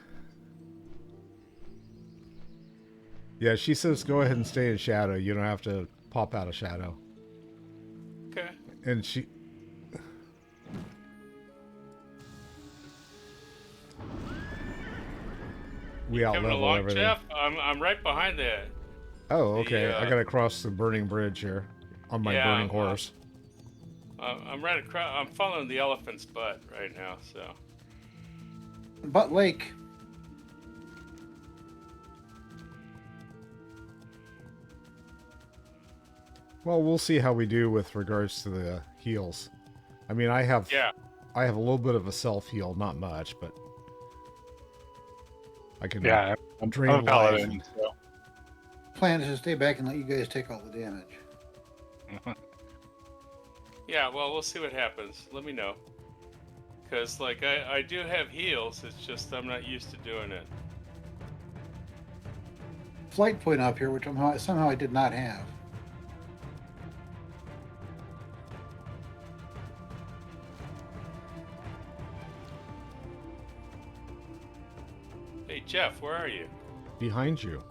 Yeah, she says go ahead and stay in shadow. You don't have to pop out of shadow. Okay. And she... We Coming out-level along, everything. Jeff? I'm right behind that. Oh, okay. I gotta cross the burning bridge here on my burning horse. I'm right across. I'm following the elephant's butt right now. So. Butt Lake. Well, we'll see how we do with regards to the heals. I mean, I have a little bit of a self heal, not much, but I can drain I'm a paladin, life. so. Plan is to stay back and let you guys take all the damage. Yeah, well, we'll see what happens. Let me know. Because, like, I do have heals, it's just I'm not used to doing it. Flight point up here, which somehow I did not have. Hey, Jeff, where are you? Behind you.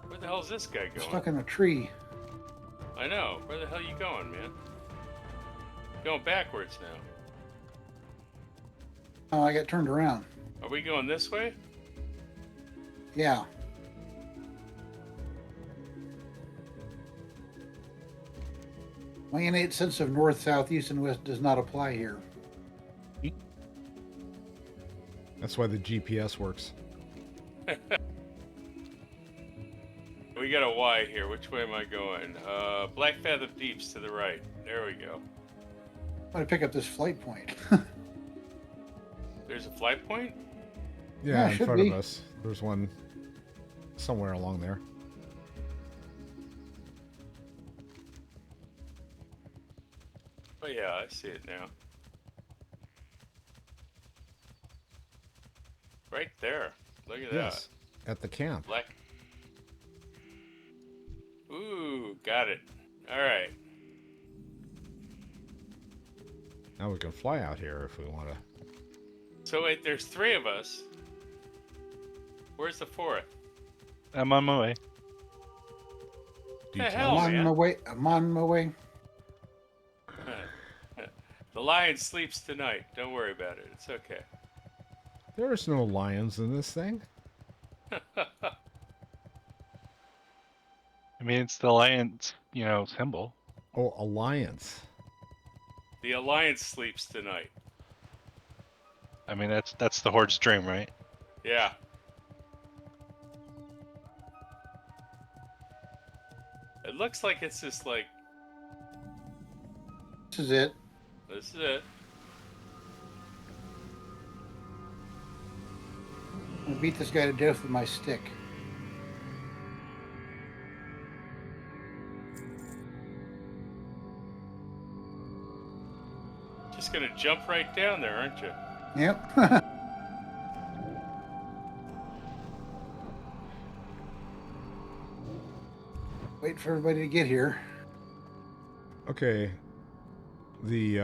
Where the hell is this guy going? Stuck in a tree. I know. Where the hell you going, man? Going backwards now. Oh, I got turned around. Are we going this way? Yeah. My innate sense of north, south, east, and west does not apply here. That's why the GPS works. We got a Y here. Which way am I going? Black Fathom Deep's to the right. There we go. I'm going to pick up this flight point. There's a flight point? Yeah, in should front be. of us. There's one somewhere along there. Oh yeah, I see it now. Right there. Look at Yes, at the camp. that. Black. Ooh, got it. All right. Now we can fly out here if we want to. So wait, there's 3 of us. Where's the 4th? I'm on my way. The hell, I'm on man? my way. I'm on my way. The lion sleeps tonight. Don't worry about it. It's okay. There's no lions in this thing. I mean, it's the Alliance, symbol. Oh, alliance. The alliance sleeps tonight. I mean, that's the Horde's dream, right? Yeah. It looks like it's just like... This is it. This is it. beat this guy to death with my stick. Just gonna jump right down there, aren't you? Yep. Wait for everybody to get here. Okay. We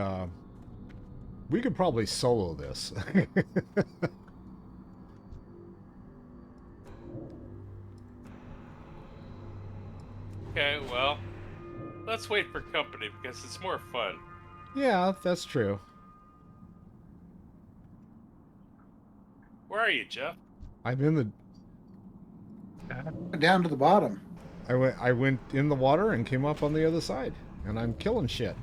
could probably solo this. Okay, well, let's wait for company because it's more fun. Yeah, that's true. Where are you, Jeff? I'm in the... Down to the bottom. I went in the water and came up on the other side. And I'm killing shit.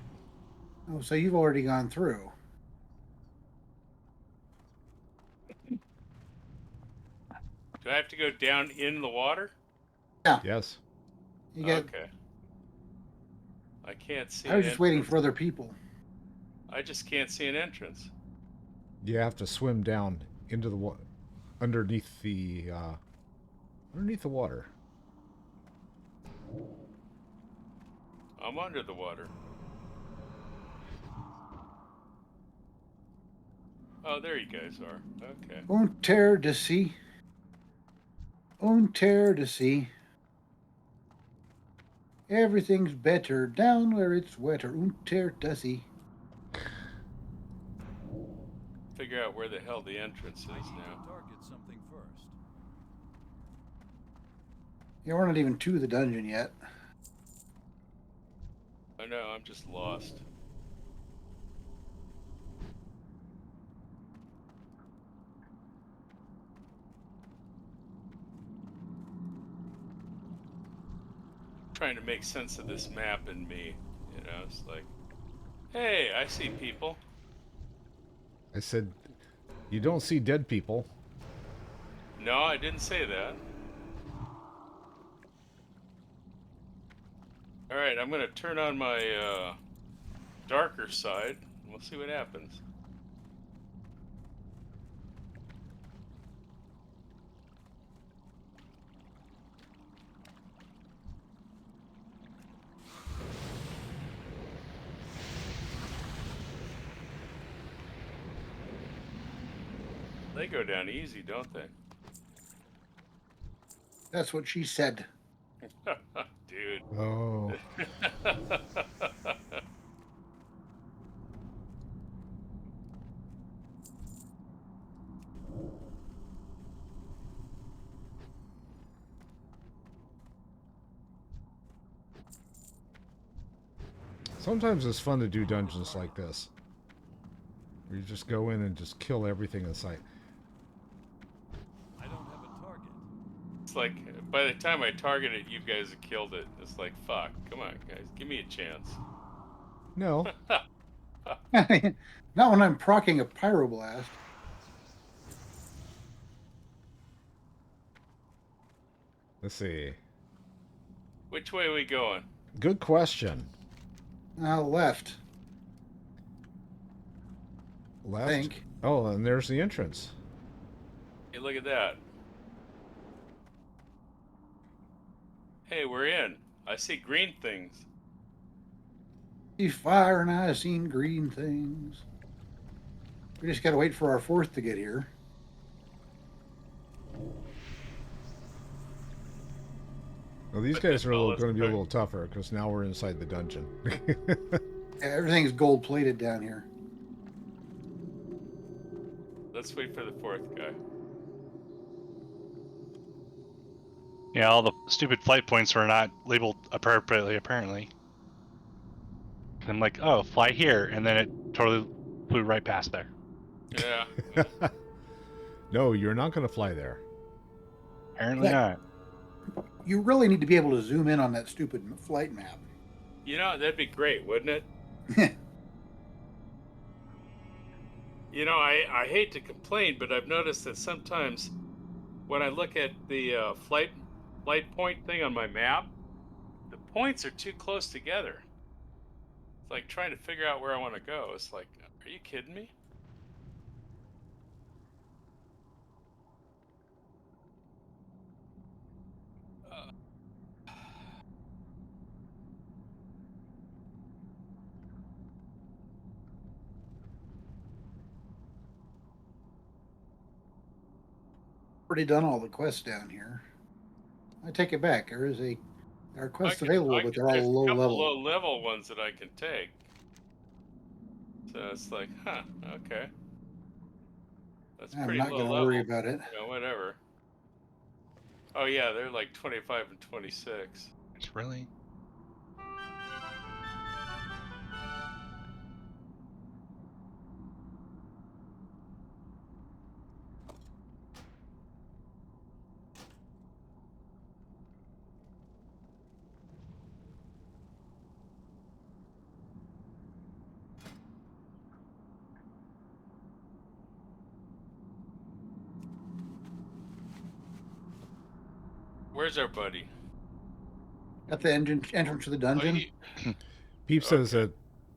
Oh, so you've already gone through. Do I have to go down in the water? Yeah. Yes. You get. Okay. I can't see. I was just waiting for other people. I just can't see an entrance. You have to swim down into the water, underneath the water. I'm under the water. Oh, there you guys are. Okay. Won't tear to see. Won't tear to see. Everything's better down where it's wetter. Unter see. Figure out where the hell the entrance is now. Target something first. Yeah, we're not even to the dungeon yet. I know, I'm just lost. Trying to make sense of this map and me. You know, it's like, hey, I see people. I said, you don't see dead people. No, I didn't say that. Alright, I'm gonna turn on my darker side and we'll see what happens. They go down easy, don't they? That's what she said. Dude. Oh. Sometimes it's fun to do dungeons like this, where you just go in and just kill everything in sight. I don't have a target. It's like, by the time I target it, you guys have killed it. It's like, fuck, come on, guys, give me a chance. No. Not when I'm proccing a pyroblast. Let's see. Which way are we going? Good question. Left. Left? I think. Oh, and there's the entrance. Hey, look at that. Hey, we're in. I see green things. See fire and I seen green things. We just gotta wait for our fourth to get here. Well, these guys are going to be a little tougher because now we're inside the dungeon. Yeah, everything's gold plated down here. Let's wait for the fourth guy. Yeah, all the stupid flight points were not labeled appropriately, apparently. I'm like, oh, fly here, and then it totally flew right past there. Yeah. No, you're not going to fly there. Apparently not. You really need to be able to zoom in on that stupid flight map. You know, that'd be great, wouldn't it? You know, I hate to complain, but I've noticed that sometimes when I look at the flight point thing on my map, the points are too close together. It's like trying to figure out where I want to go. It's like, are you kidding me? already done all the quests down here. I take it back. There are quests available, but they're all low level. There's a couple level. low level ones that I can take. So it's like, huh, okay. That's pretty I'm not going to worry about it. You know, whatever. Oh yeah, they're like 25 and 26. Really? Where's our buddy? At the entrance to the dungeon. Peep says that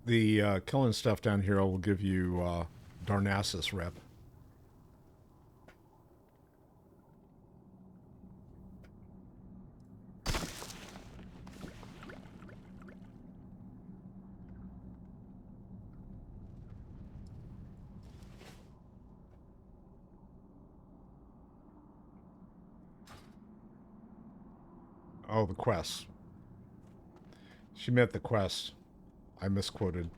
the killing stuff down here will give you Darnassus rep. Oh, the quest. She meant the quest. I misquoted.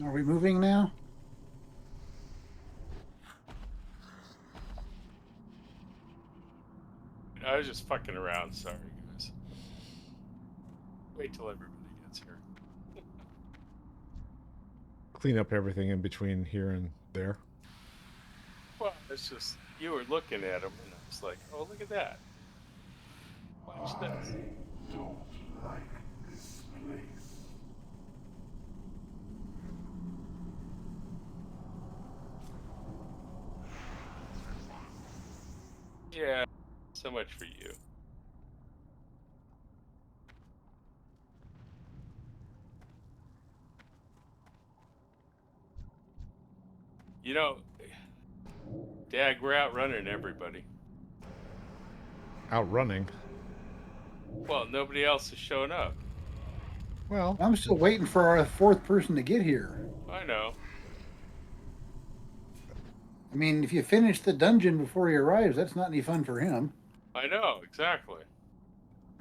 Are we moving now? I was just fucking around. Sorry, guys. Wait till everybody gets here. Clean up everything in between here and there. Well, it's just, you were looking at them, and I was like, oh, look at that. Watch this. I don't like this place. Yeah, so much for you. You know, Dag, we're outrunning everybody. Outrunning? Well, nobody else is showing up. Well, I'm still waiting for our fourth person to get here. I know. I mean, if you finish the dungeon before he arrives, that's not any fun for him. I know, exactly.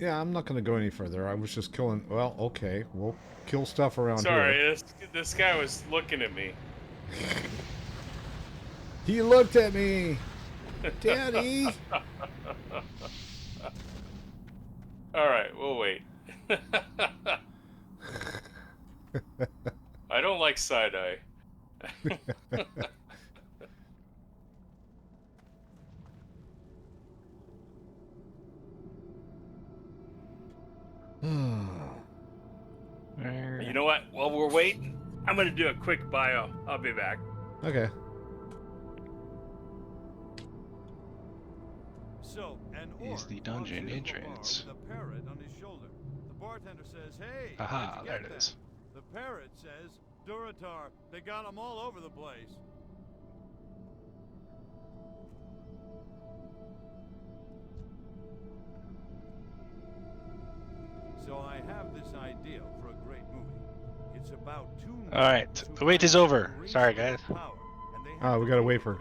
yeah, I'm not going to go any further. I was just killing... Well, okay. We'll kill stuff around here. Sorry, this guy was looking at me. He looked at me! Daddy! Alright, we'll wait. I don't like side-eye. You know what? While we're waiting, I'm going to do a quick bio. I'll be back. Okay. So, an Is the dungeon entrance. with a parrot on his shoulder. The bartender says, "Hey, Aha, where'd you there get it that?" is. The parrot says, "Duratar, they got them all over the place." So I have this idea for a great movie. It's about two. Alright, the wait is over. Sorry, guys. We gotta wait for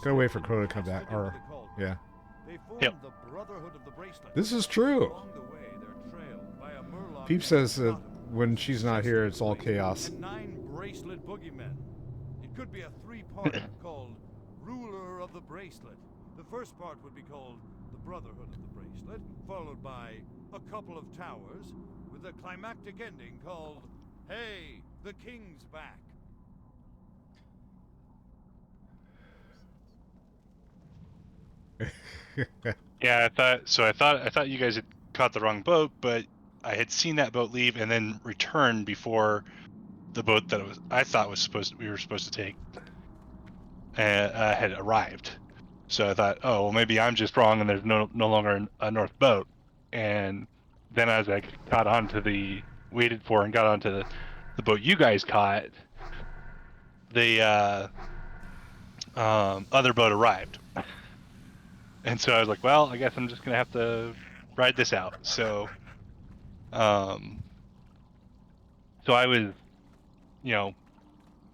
Crow to come back. Or, yeah. Yep. This is true. Peep says that when she's not here, it's all chaos. And 9 bracelet boogeymen. It could be a 3-part called Ruler of the Bracelet. The first part would be called the Brotherhood of the Bracelet, followed by a couple of towers, with a climactic ending called Hey, the King's Back. Yeah, I thought you guys had caught the wrong boat, but I had seen that boat leave and then return before the boat that I thought we were supposed to take had arrived. So I thought, oh, well, maybe I'm just wrong and there's no longer a north boat. And then as I waited for and got onto the boat you guys caught, the other boat arrived. And so I was like, well, I guess I'm just going to have to ride this out. So so I was,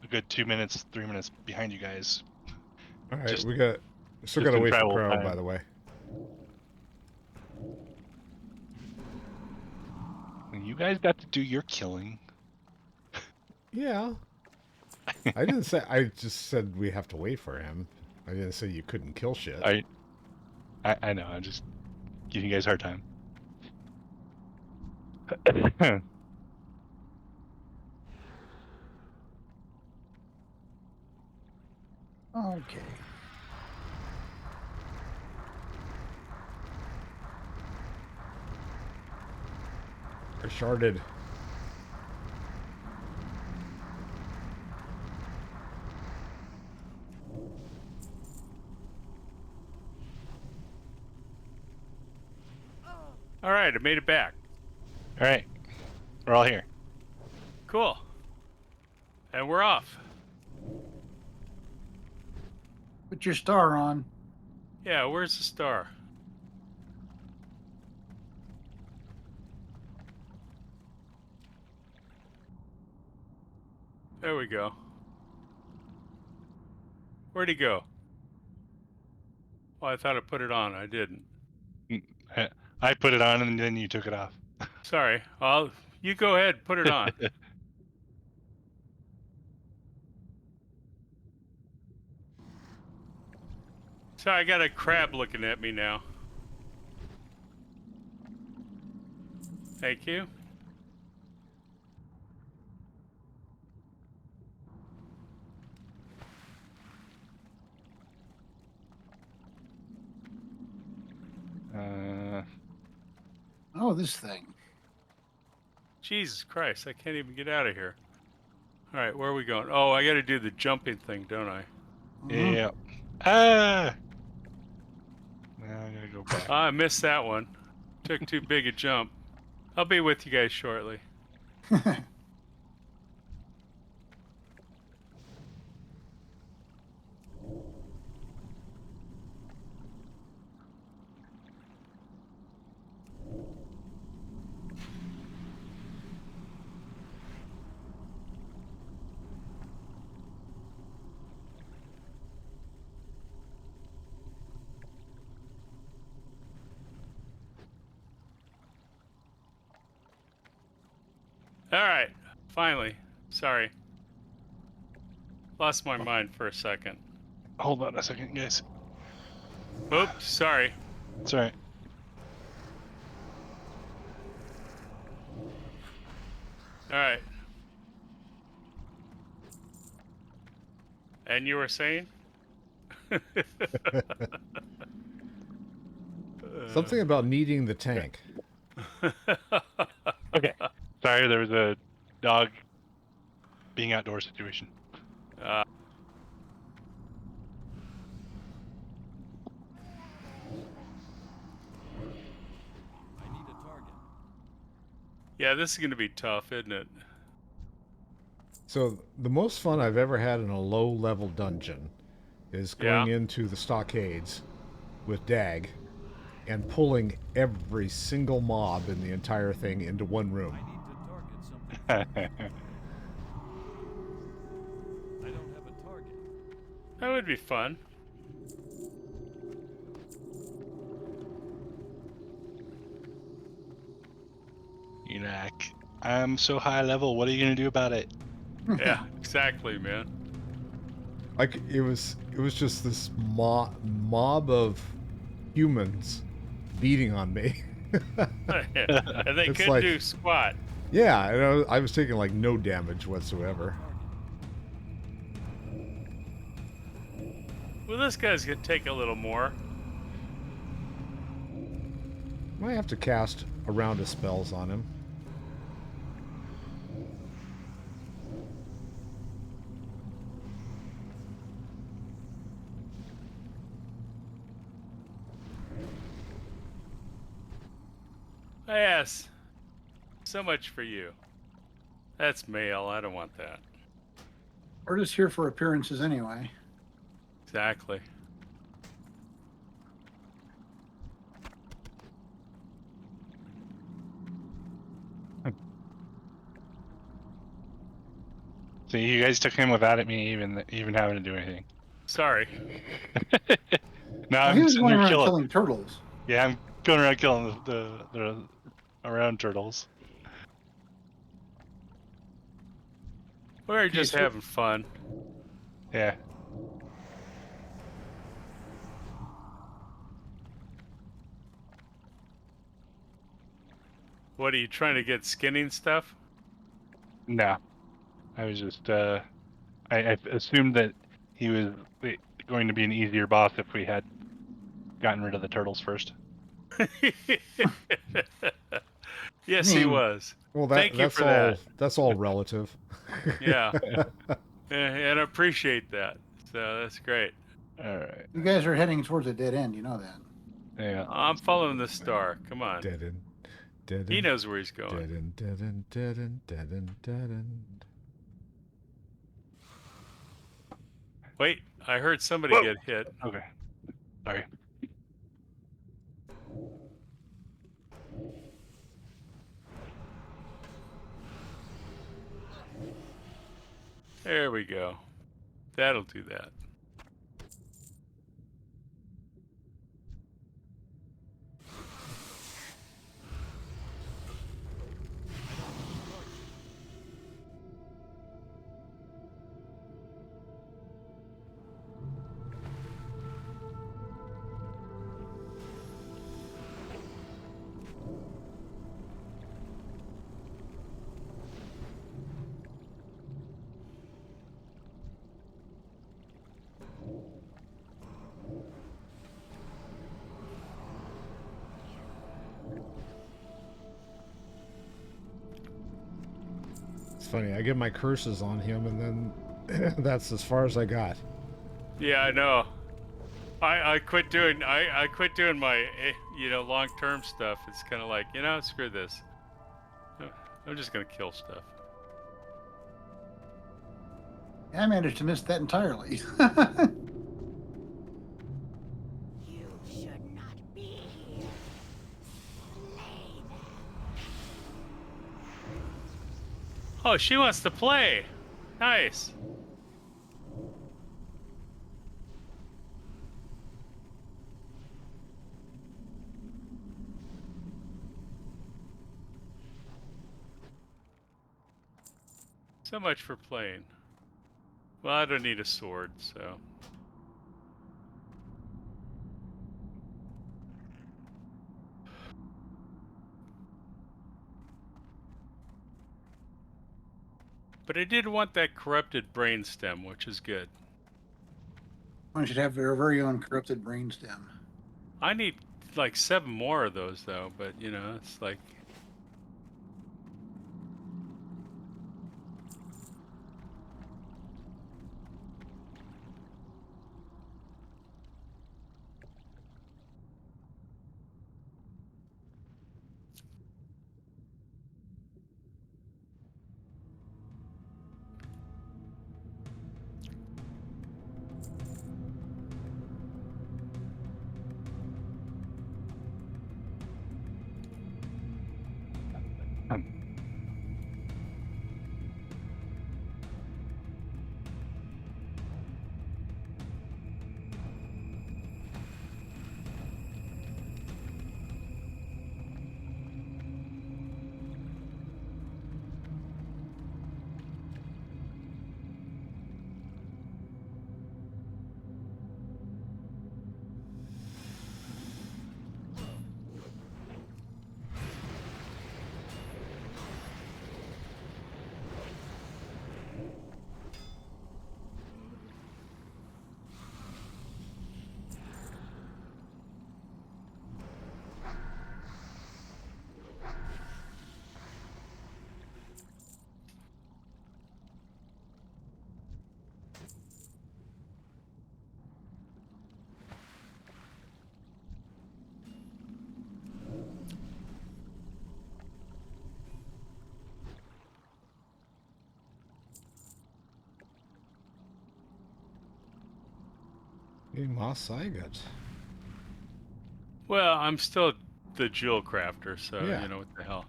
a good 2 minutes, 3 minutes behind you guys. All right, Just- still got to in wait for travel Crow, time. by the way. You guys got to do your killing. Yeah. I didn't say. I just said we have to wait for him. I didn't say you couldn't kill shit. I know. I'm just giving you guys a hard time. Okay. They're sharded. All right, I made it back. All right, we're all here. Cool. And we're off. Put your star on. Yeah, where's the star? There we go. Where'd he go? Oh, I thought I put it on. I didn't. I put it on and then you took it off. Sorry. You go ahead, put it on. So I got a crab looking at me now. Thank you. Oh, this thing. Jesus Christ, I can't even get out of here. All right, where are we going? Oh, I got to do the jumping thing, don't I? Yeah. Ah. Now I gotta go back. I missed that one. Took too big a jump. I'll be with you guys shortly. All right, finally. Sorry. Lost my mind for a second. Hold on a second, guys. Oops, sorry. It's all right. All right. And you were saying? Something about needing the tank. Okay. Sorry, there was a dog being outdoor situation. I need a target. Yeah, this is going to be tough, isn't it? So the most fun I've ever had in a low-level dungeon is going into the stockades with Dag and pulling every single mob in the entire thing into one room. I need to target something. I don't have a target. That would be fun. You're like, I'm so high level. What are you gonna do about it? Yeah, exactly, man. Like it was just this mob of humans beating on me. And they It's couldn't like- do squat. Yeah, and I was taking like no damage whatsoever. Well, this guy's going to take a little more. Might have to cast a round of spells on him. Yes. So much for you. That's male. I don't want that. We're just here for appearances anyway. Exactly. See, you guys took him without me even having to do anything. Sorry. Now he I'm was sitting going here around killing turtles. Yeah, I'm going around killing the around turtles. We're just having fun. Yeah. What are you trying to get skinning stuff? No, I was just I assumed that he was going to be an easier boss if we had gotten rid of the turtles first. Yes, he was. Well, Thank you for that. That's all relative. Yeah, and I appreciate that. So that's great. All right. You guys are heading towards a dead end. You know that. Yeah. I'm following the star. Come on. Dead end. Dead end. He knows where he's going. Dead end. Dead end. Dead end. Dead end. Dead end. Wait, I heard somebody get hit. Okay. Sorry. There we go. That'll do that. It's funny. I get my curses on him, and then that's as far as I got. Yeah, I know. I quit doing my long-term stuff. It's kind of like, screw this. I'm just gonna kill stuff. Yeah, I managed to miss that entirely. You should not be here. Play them. Oh, she wants to play. Nice. So much for playing. Well, I don't need a sword, so. But I did want that corrupted brainstem, which is good. One should have their very own corrupted brainstem. I need like 7 more of those, though, but it's like. Hey, Moss Igot. Well, I'm still the jewel crafter, so Yeah. what the hell.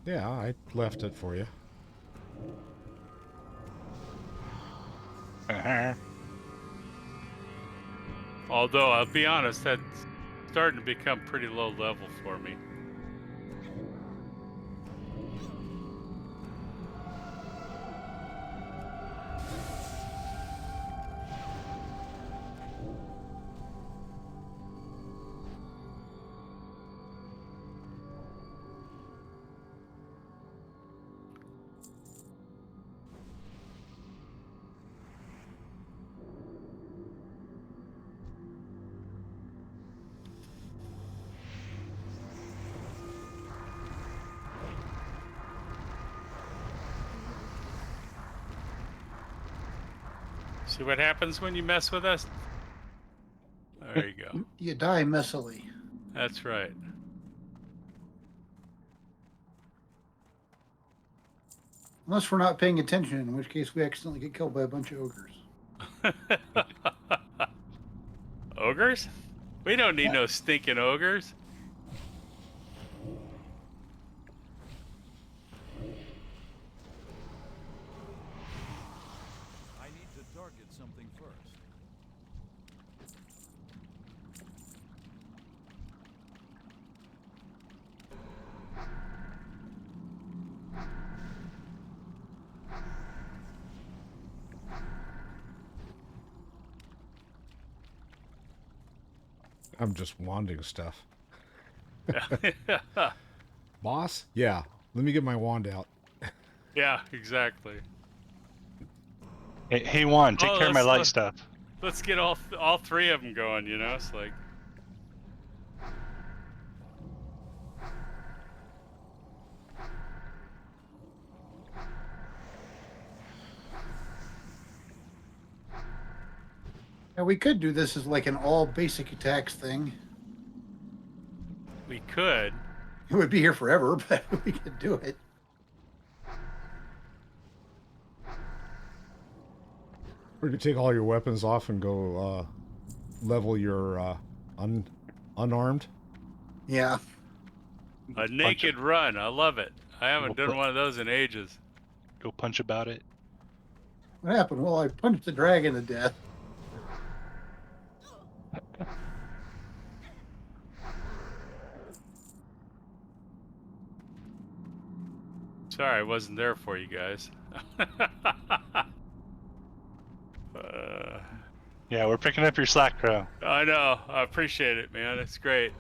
Yeah, I left it for you. Although, I'll be honest, that's starting to become pretty low level for me. See what happens when you mess with us? There you go. You die messily. That's right. Unless we're not paying attention, in which case we accidentally get killed by a bunch of ogres. Ogres? We don't need no stinking ogres. I need to target something first. I'm just wanding stuff. Boss? Yeah. Let me get my wand out. Yeah, exactly. Hey Juan, take care of my light stuff. Let's get all three of them going, you know? It's like... Yeah, we could do this as like an all basic attacks thing. We could. It would be here forever, but we could do it. Or you could take all your weapons off and go level your unarmed. Yeah. A naked run. I love it. I haven't done one of those in ages. Go punch about it. What happened? Well, I punched the dragon to death. Sorry, I wasn't there for you guys. Yeah, we're picking up your slack, Crow. I know. I appreciate it, man. It's great.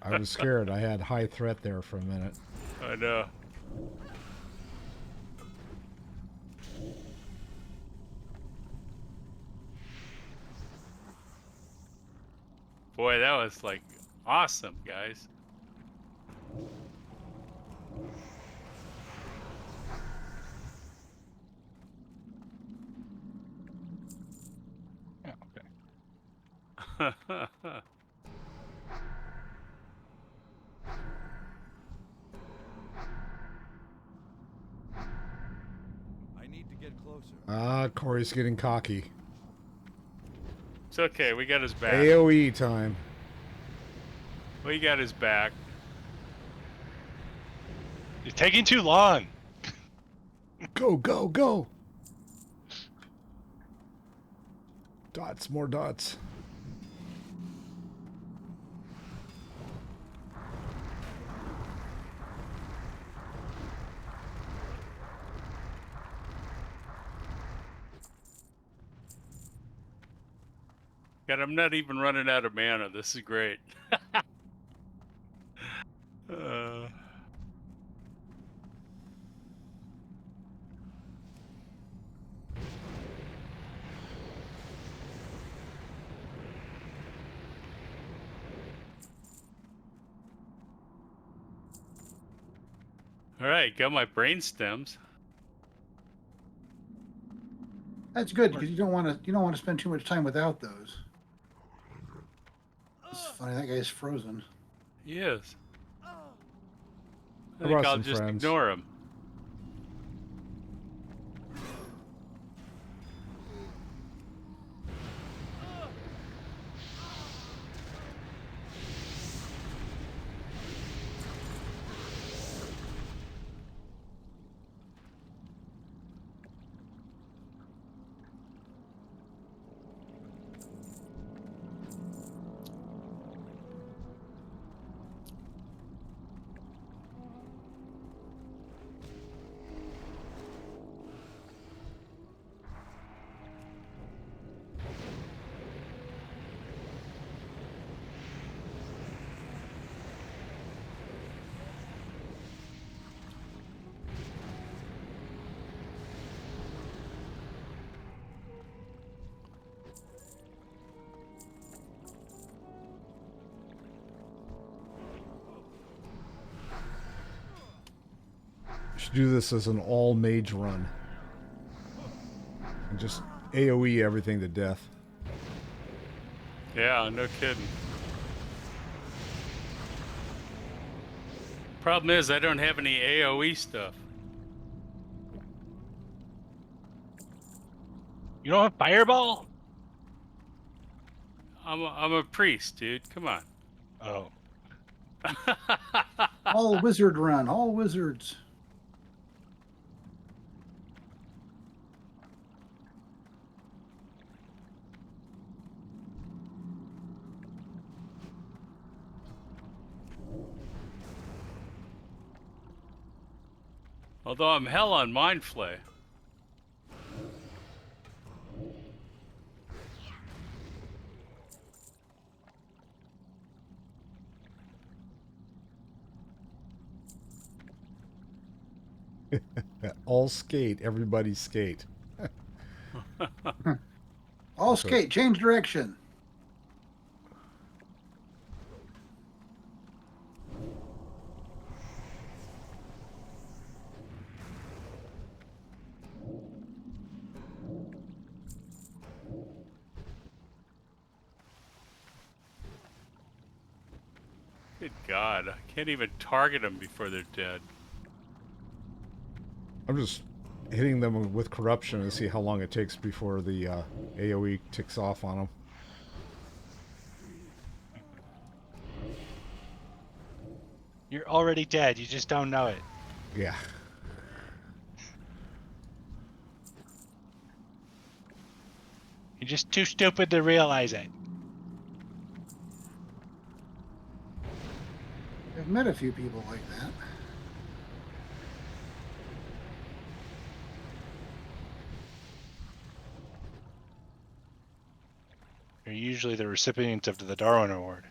I was scared. I had high threat there for a minute. I know. Boy, that was like awesome, guys. Yeah, okay. I need to get closer. Corey's getting cocky. It's okay, we got his back. AoE time. We got his back. You're taking too long. Go, go, go! Dots, more dots. God, I'm not even running out of mana. This is great. All right, got my brain stems. That's good because you don't want to spend too much time without those. It's funny that guy's frozen. He is. I I think brought I'll some just friends. ignore him. Should do this as an all mage run. And just AoE everything to death. Yeah, no kidding. Problem is, I don't have any AoE stuff. You don't have fireball? I'm a priest, dude. Come on. Oh. All wizard run, all wizards. Although I'm hell on Mind Flay. All skate, everybody skate. All skate, change direction. Good God, I can't even target them before they're dead. I'm just hitting them with corruption and see how long it takes before the AoE ticks off on them. You're already dead. You just don't know it. Yeah. You're just too stupid to realize it. I've met a few people like that. You're usually the recipient of the Darwin Award.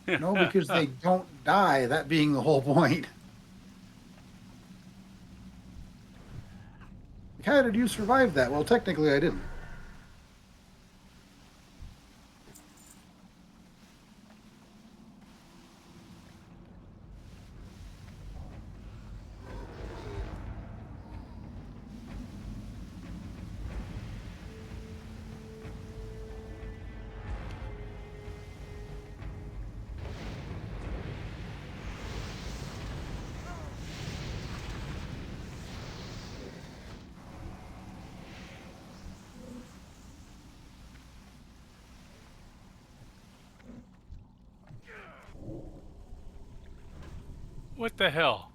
No, because they don't die, that being the whole point. How did you survive that? Well, technically I didn't. What the hell?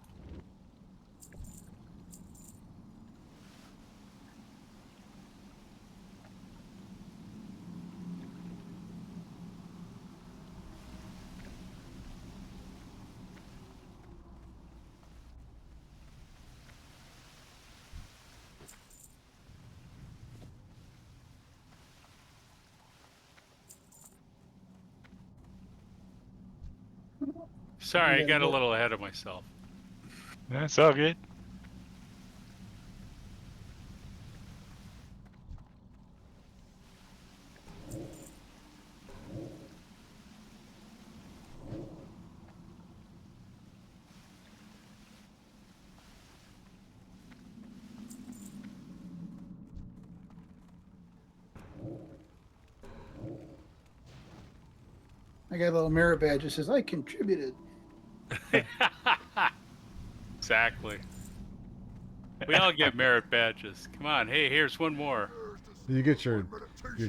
Sorry, I got a little ahead of myself. That's all good. I got a little merit badge that says I contributed. Exactly. We all get merit badges. Come on, hey, here's one more. You get your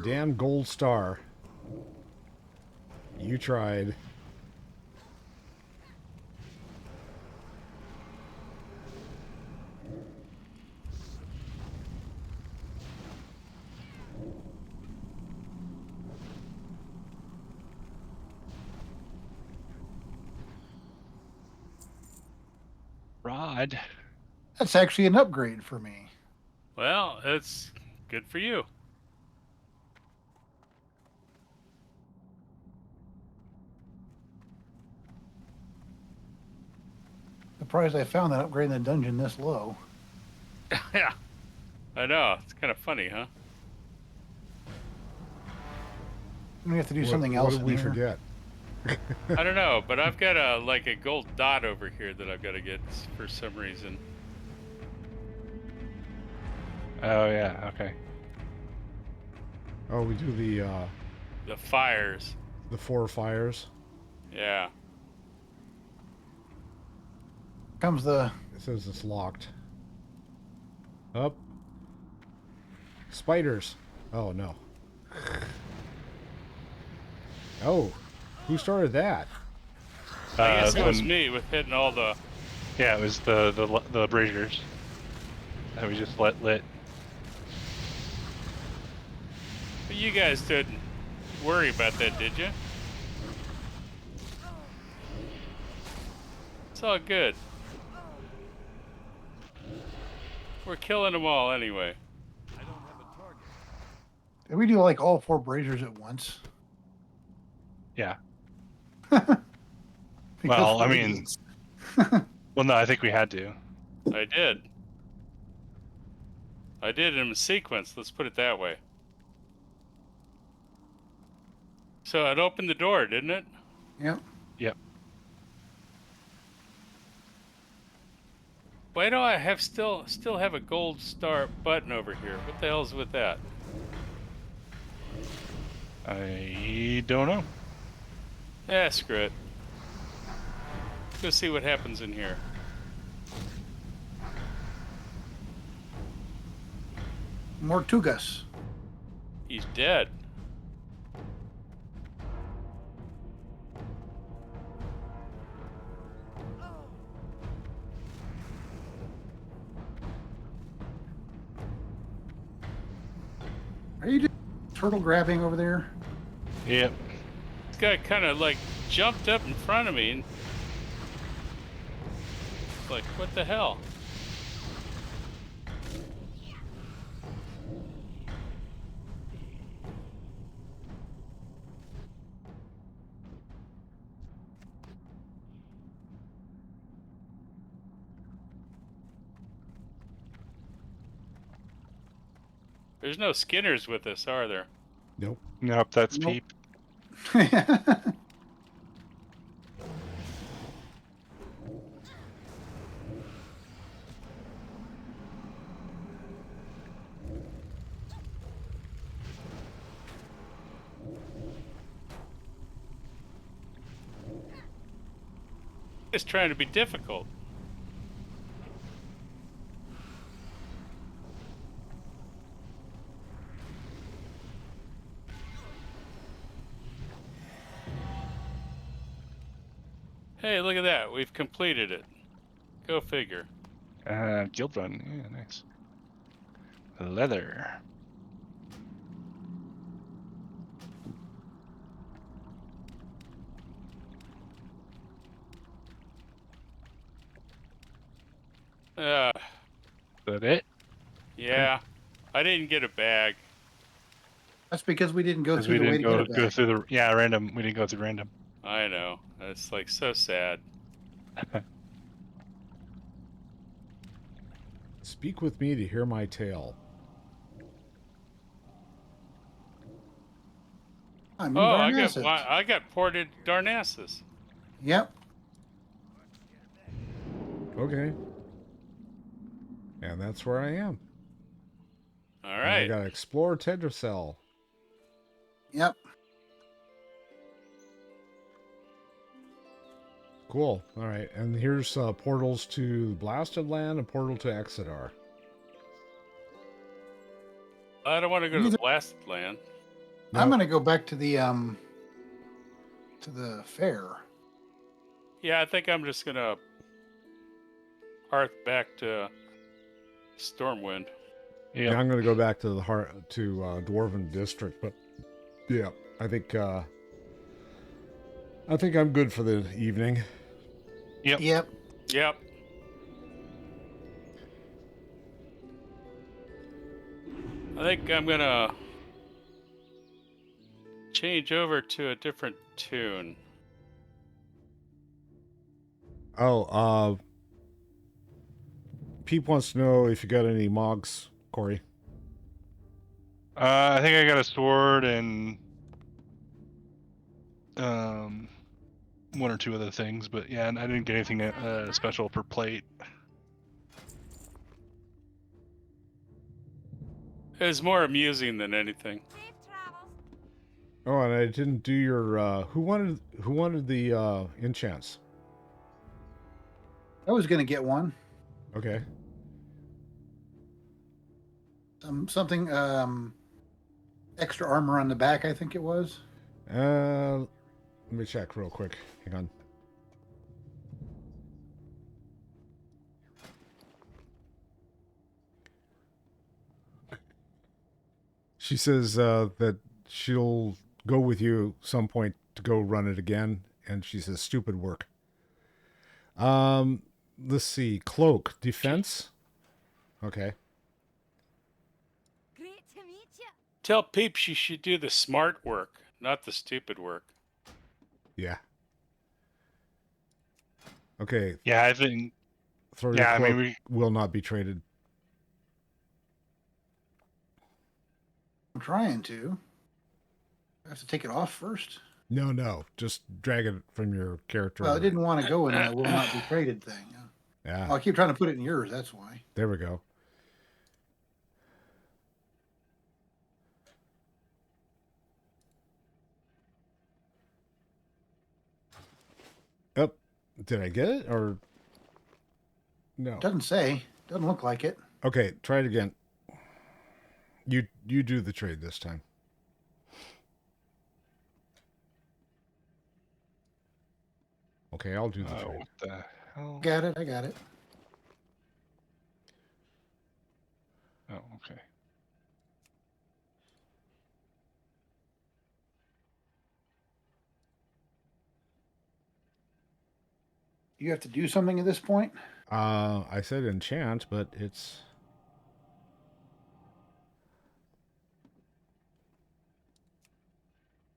damn gold star. You tried. Rod. That's actually an upgrade for me. Well, it's good for you. Surprised I found that upgrade in the dungeon this low. Yeah, I know. It's kind of funny, huh? We have to do something else. What did we forget? I don't know, but I've got a gold dot over here that I've got to get for some reason. Oh yeah, okay. Oh, we do the fires. The 4 fires. Yeah. Comes the. It says it's locked. Up. Spiders. Oh no. Oh, who started that? I guess it was me with hitting all the. Yeah, it was the braziers that we just let lit. But you guys didn't worry about that, did you? It's all good. We're killing them all anyway. I don't have a target. Did we do like all 4 braziers at once? Yeah. Because Well, I for mean, reasons. well, no, I think we had to. I did. I did it in a sequence, let's put it that way. So it opened the door, didn't it? Yep. Yep. Why do I have still have a gold star button over here? What the hell's with that? I don't know. Yeah, screw it. Let's go see what happens in here. Mortugas. He's dead. Are you just turtle grabbing over there? Yep. This guy kind of like jumped up in front of me and like, what the hell? There's no Skinners with us, are there? Nope. Nope, that's Nope. Peep. It's trying to be difficult. Hey, look at that. We've completed it. Go figure. Guild run. Yeah, nice. Leather. Uh, Is that it? yeah. I didn't get a bag. That's because we didn't go Because through we the way didn't to get it go back. through the random. We didn't go through random. I know. It's like so sad. Speak with me to hear my tale. I'm in Oh, Darnassus. I got ported Darnassus. Yep. Okay. And that's where I am. All And right. I gotta explore Tedracell. Yep. Cool. All right. And here's portals to Blasted Land and portal to Exodar. I don't want to go to the Blasted Land. No. I'm gonna go back to the fair. Yeah, I think I'm just gonna hearth back to Stormwind. Yeah, I'm gonna go back to the Dwarven District, but yeah, I think I'm good for the evening. Yep. Yep. Yep. I think I'm gonna change over to a different tune. Oh, Peep wants to know if you got any mogs, Corey. I think I got a sword and one or two other things, but yeah, and I didn't get anything special for plate. It was more amusing than anything. Oh, and I didn't do your who wanted the enchants? I was going to get one. Okay. Something extra armor on the back, I think it was. Let me check real quick. Hang on. She says that she'll go with you some point to go run it again, and she says stupid work. Let's see. Cloak defense. Okay. Great to meet you. Tell Peep she should do the smart work, not the stupid work. Yeah. Okay. Yeah, I think. Throw Yeah, your cloak I mean, will not be traded. I'm trying to. I have to take it off first. No. Just drag it from your character. Well, I didn't want to go in that will not be traded thing. Yeah. Well, I keep trying to put it in yours. That's why. There we go. Oh, did I get it or no? Doesn't say. Doesn't look like it. Okay, try it again. You do the trade this time. Okay, I'll do the trade. What the hell? Got it. I got it. Oh, okay. You have to do something at this point. I said enchant, but it's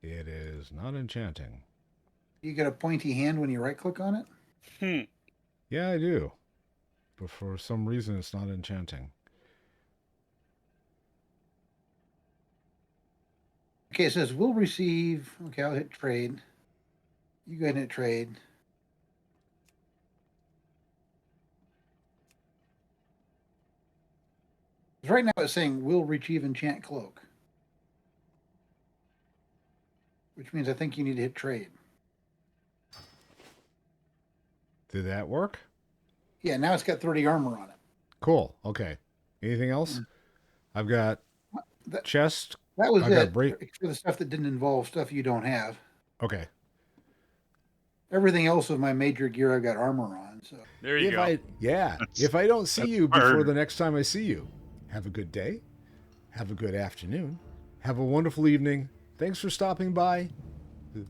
it is not enchanting. You get a pointy hand when you right click on it. Yeah, I do. But for some reason it's not enchanting. Okay, it says we'll receive. Okay, I'll hit trade. You go ahead and hit trade. Right now it's saying we'll retrieve enchant cloak, which means I think you need to hit trade. Did that work? Yeah, now it's got 30 armor on it. Cool. Okay. Anything else? I've got chest. That was I've it got for the stuff that didn't involve stuff you don't have. Okay. Everything else of my major gear I've got armor on. So There you go. If I don't see you before the next time I see you, have a good day. Have a good afternoon. Have a wonderful evening. Thanks for stopping by.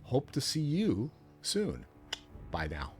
Hope to see you soon. Bye now.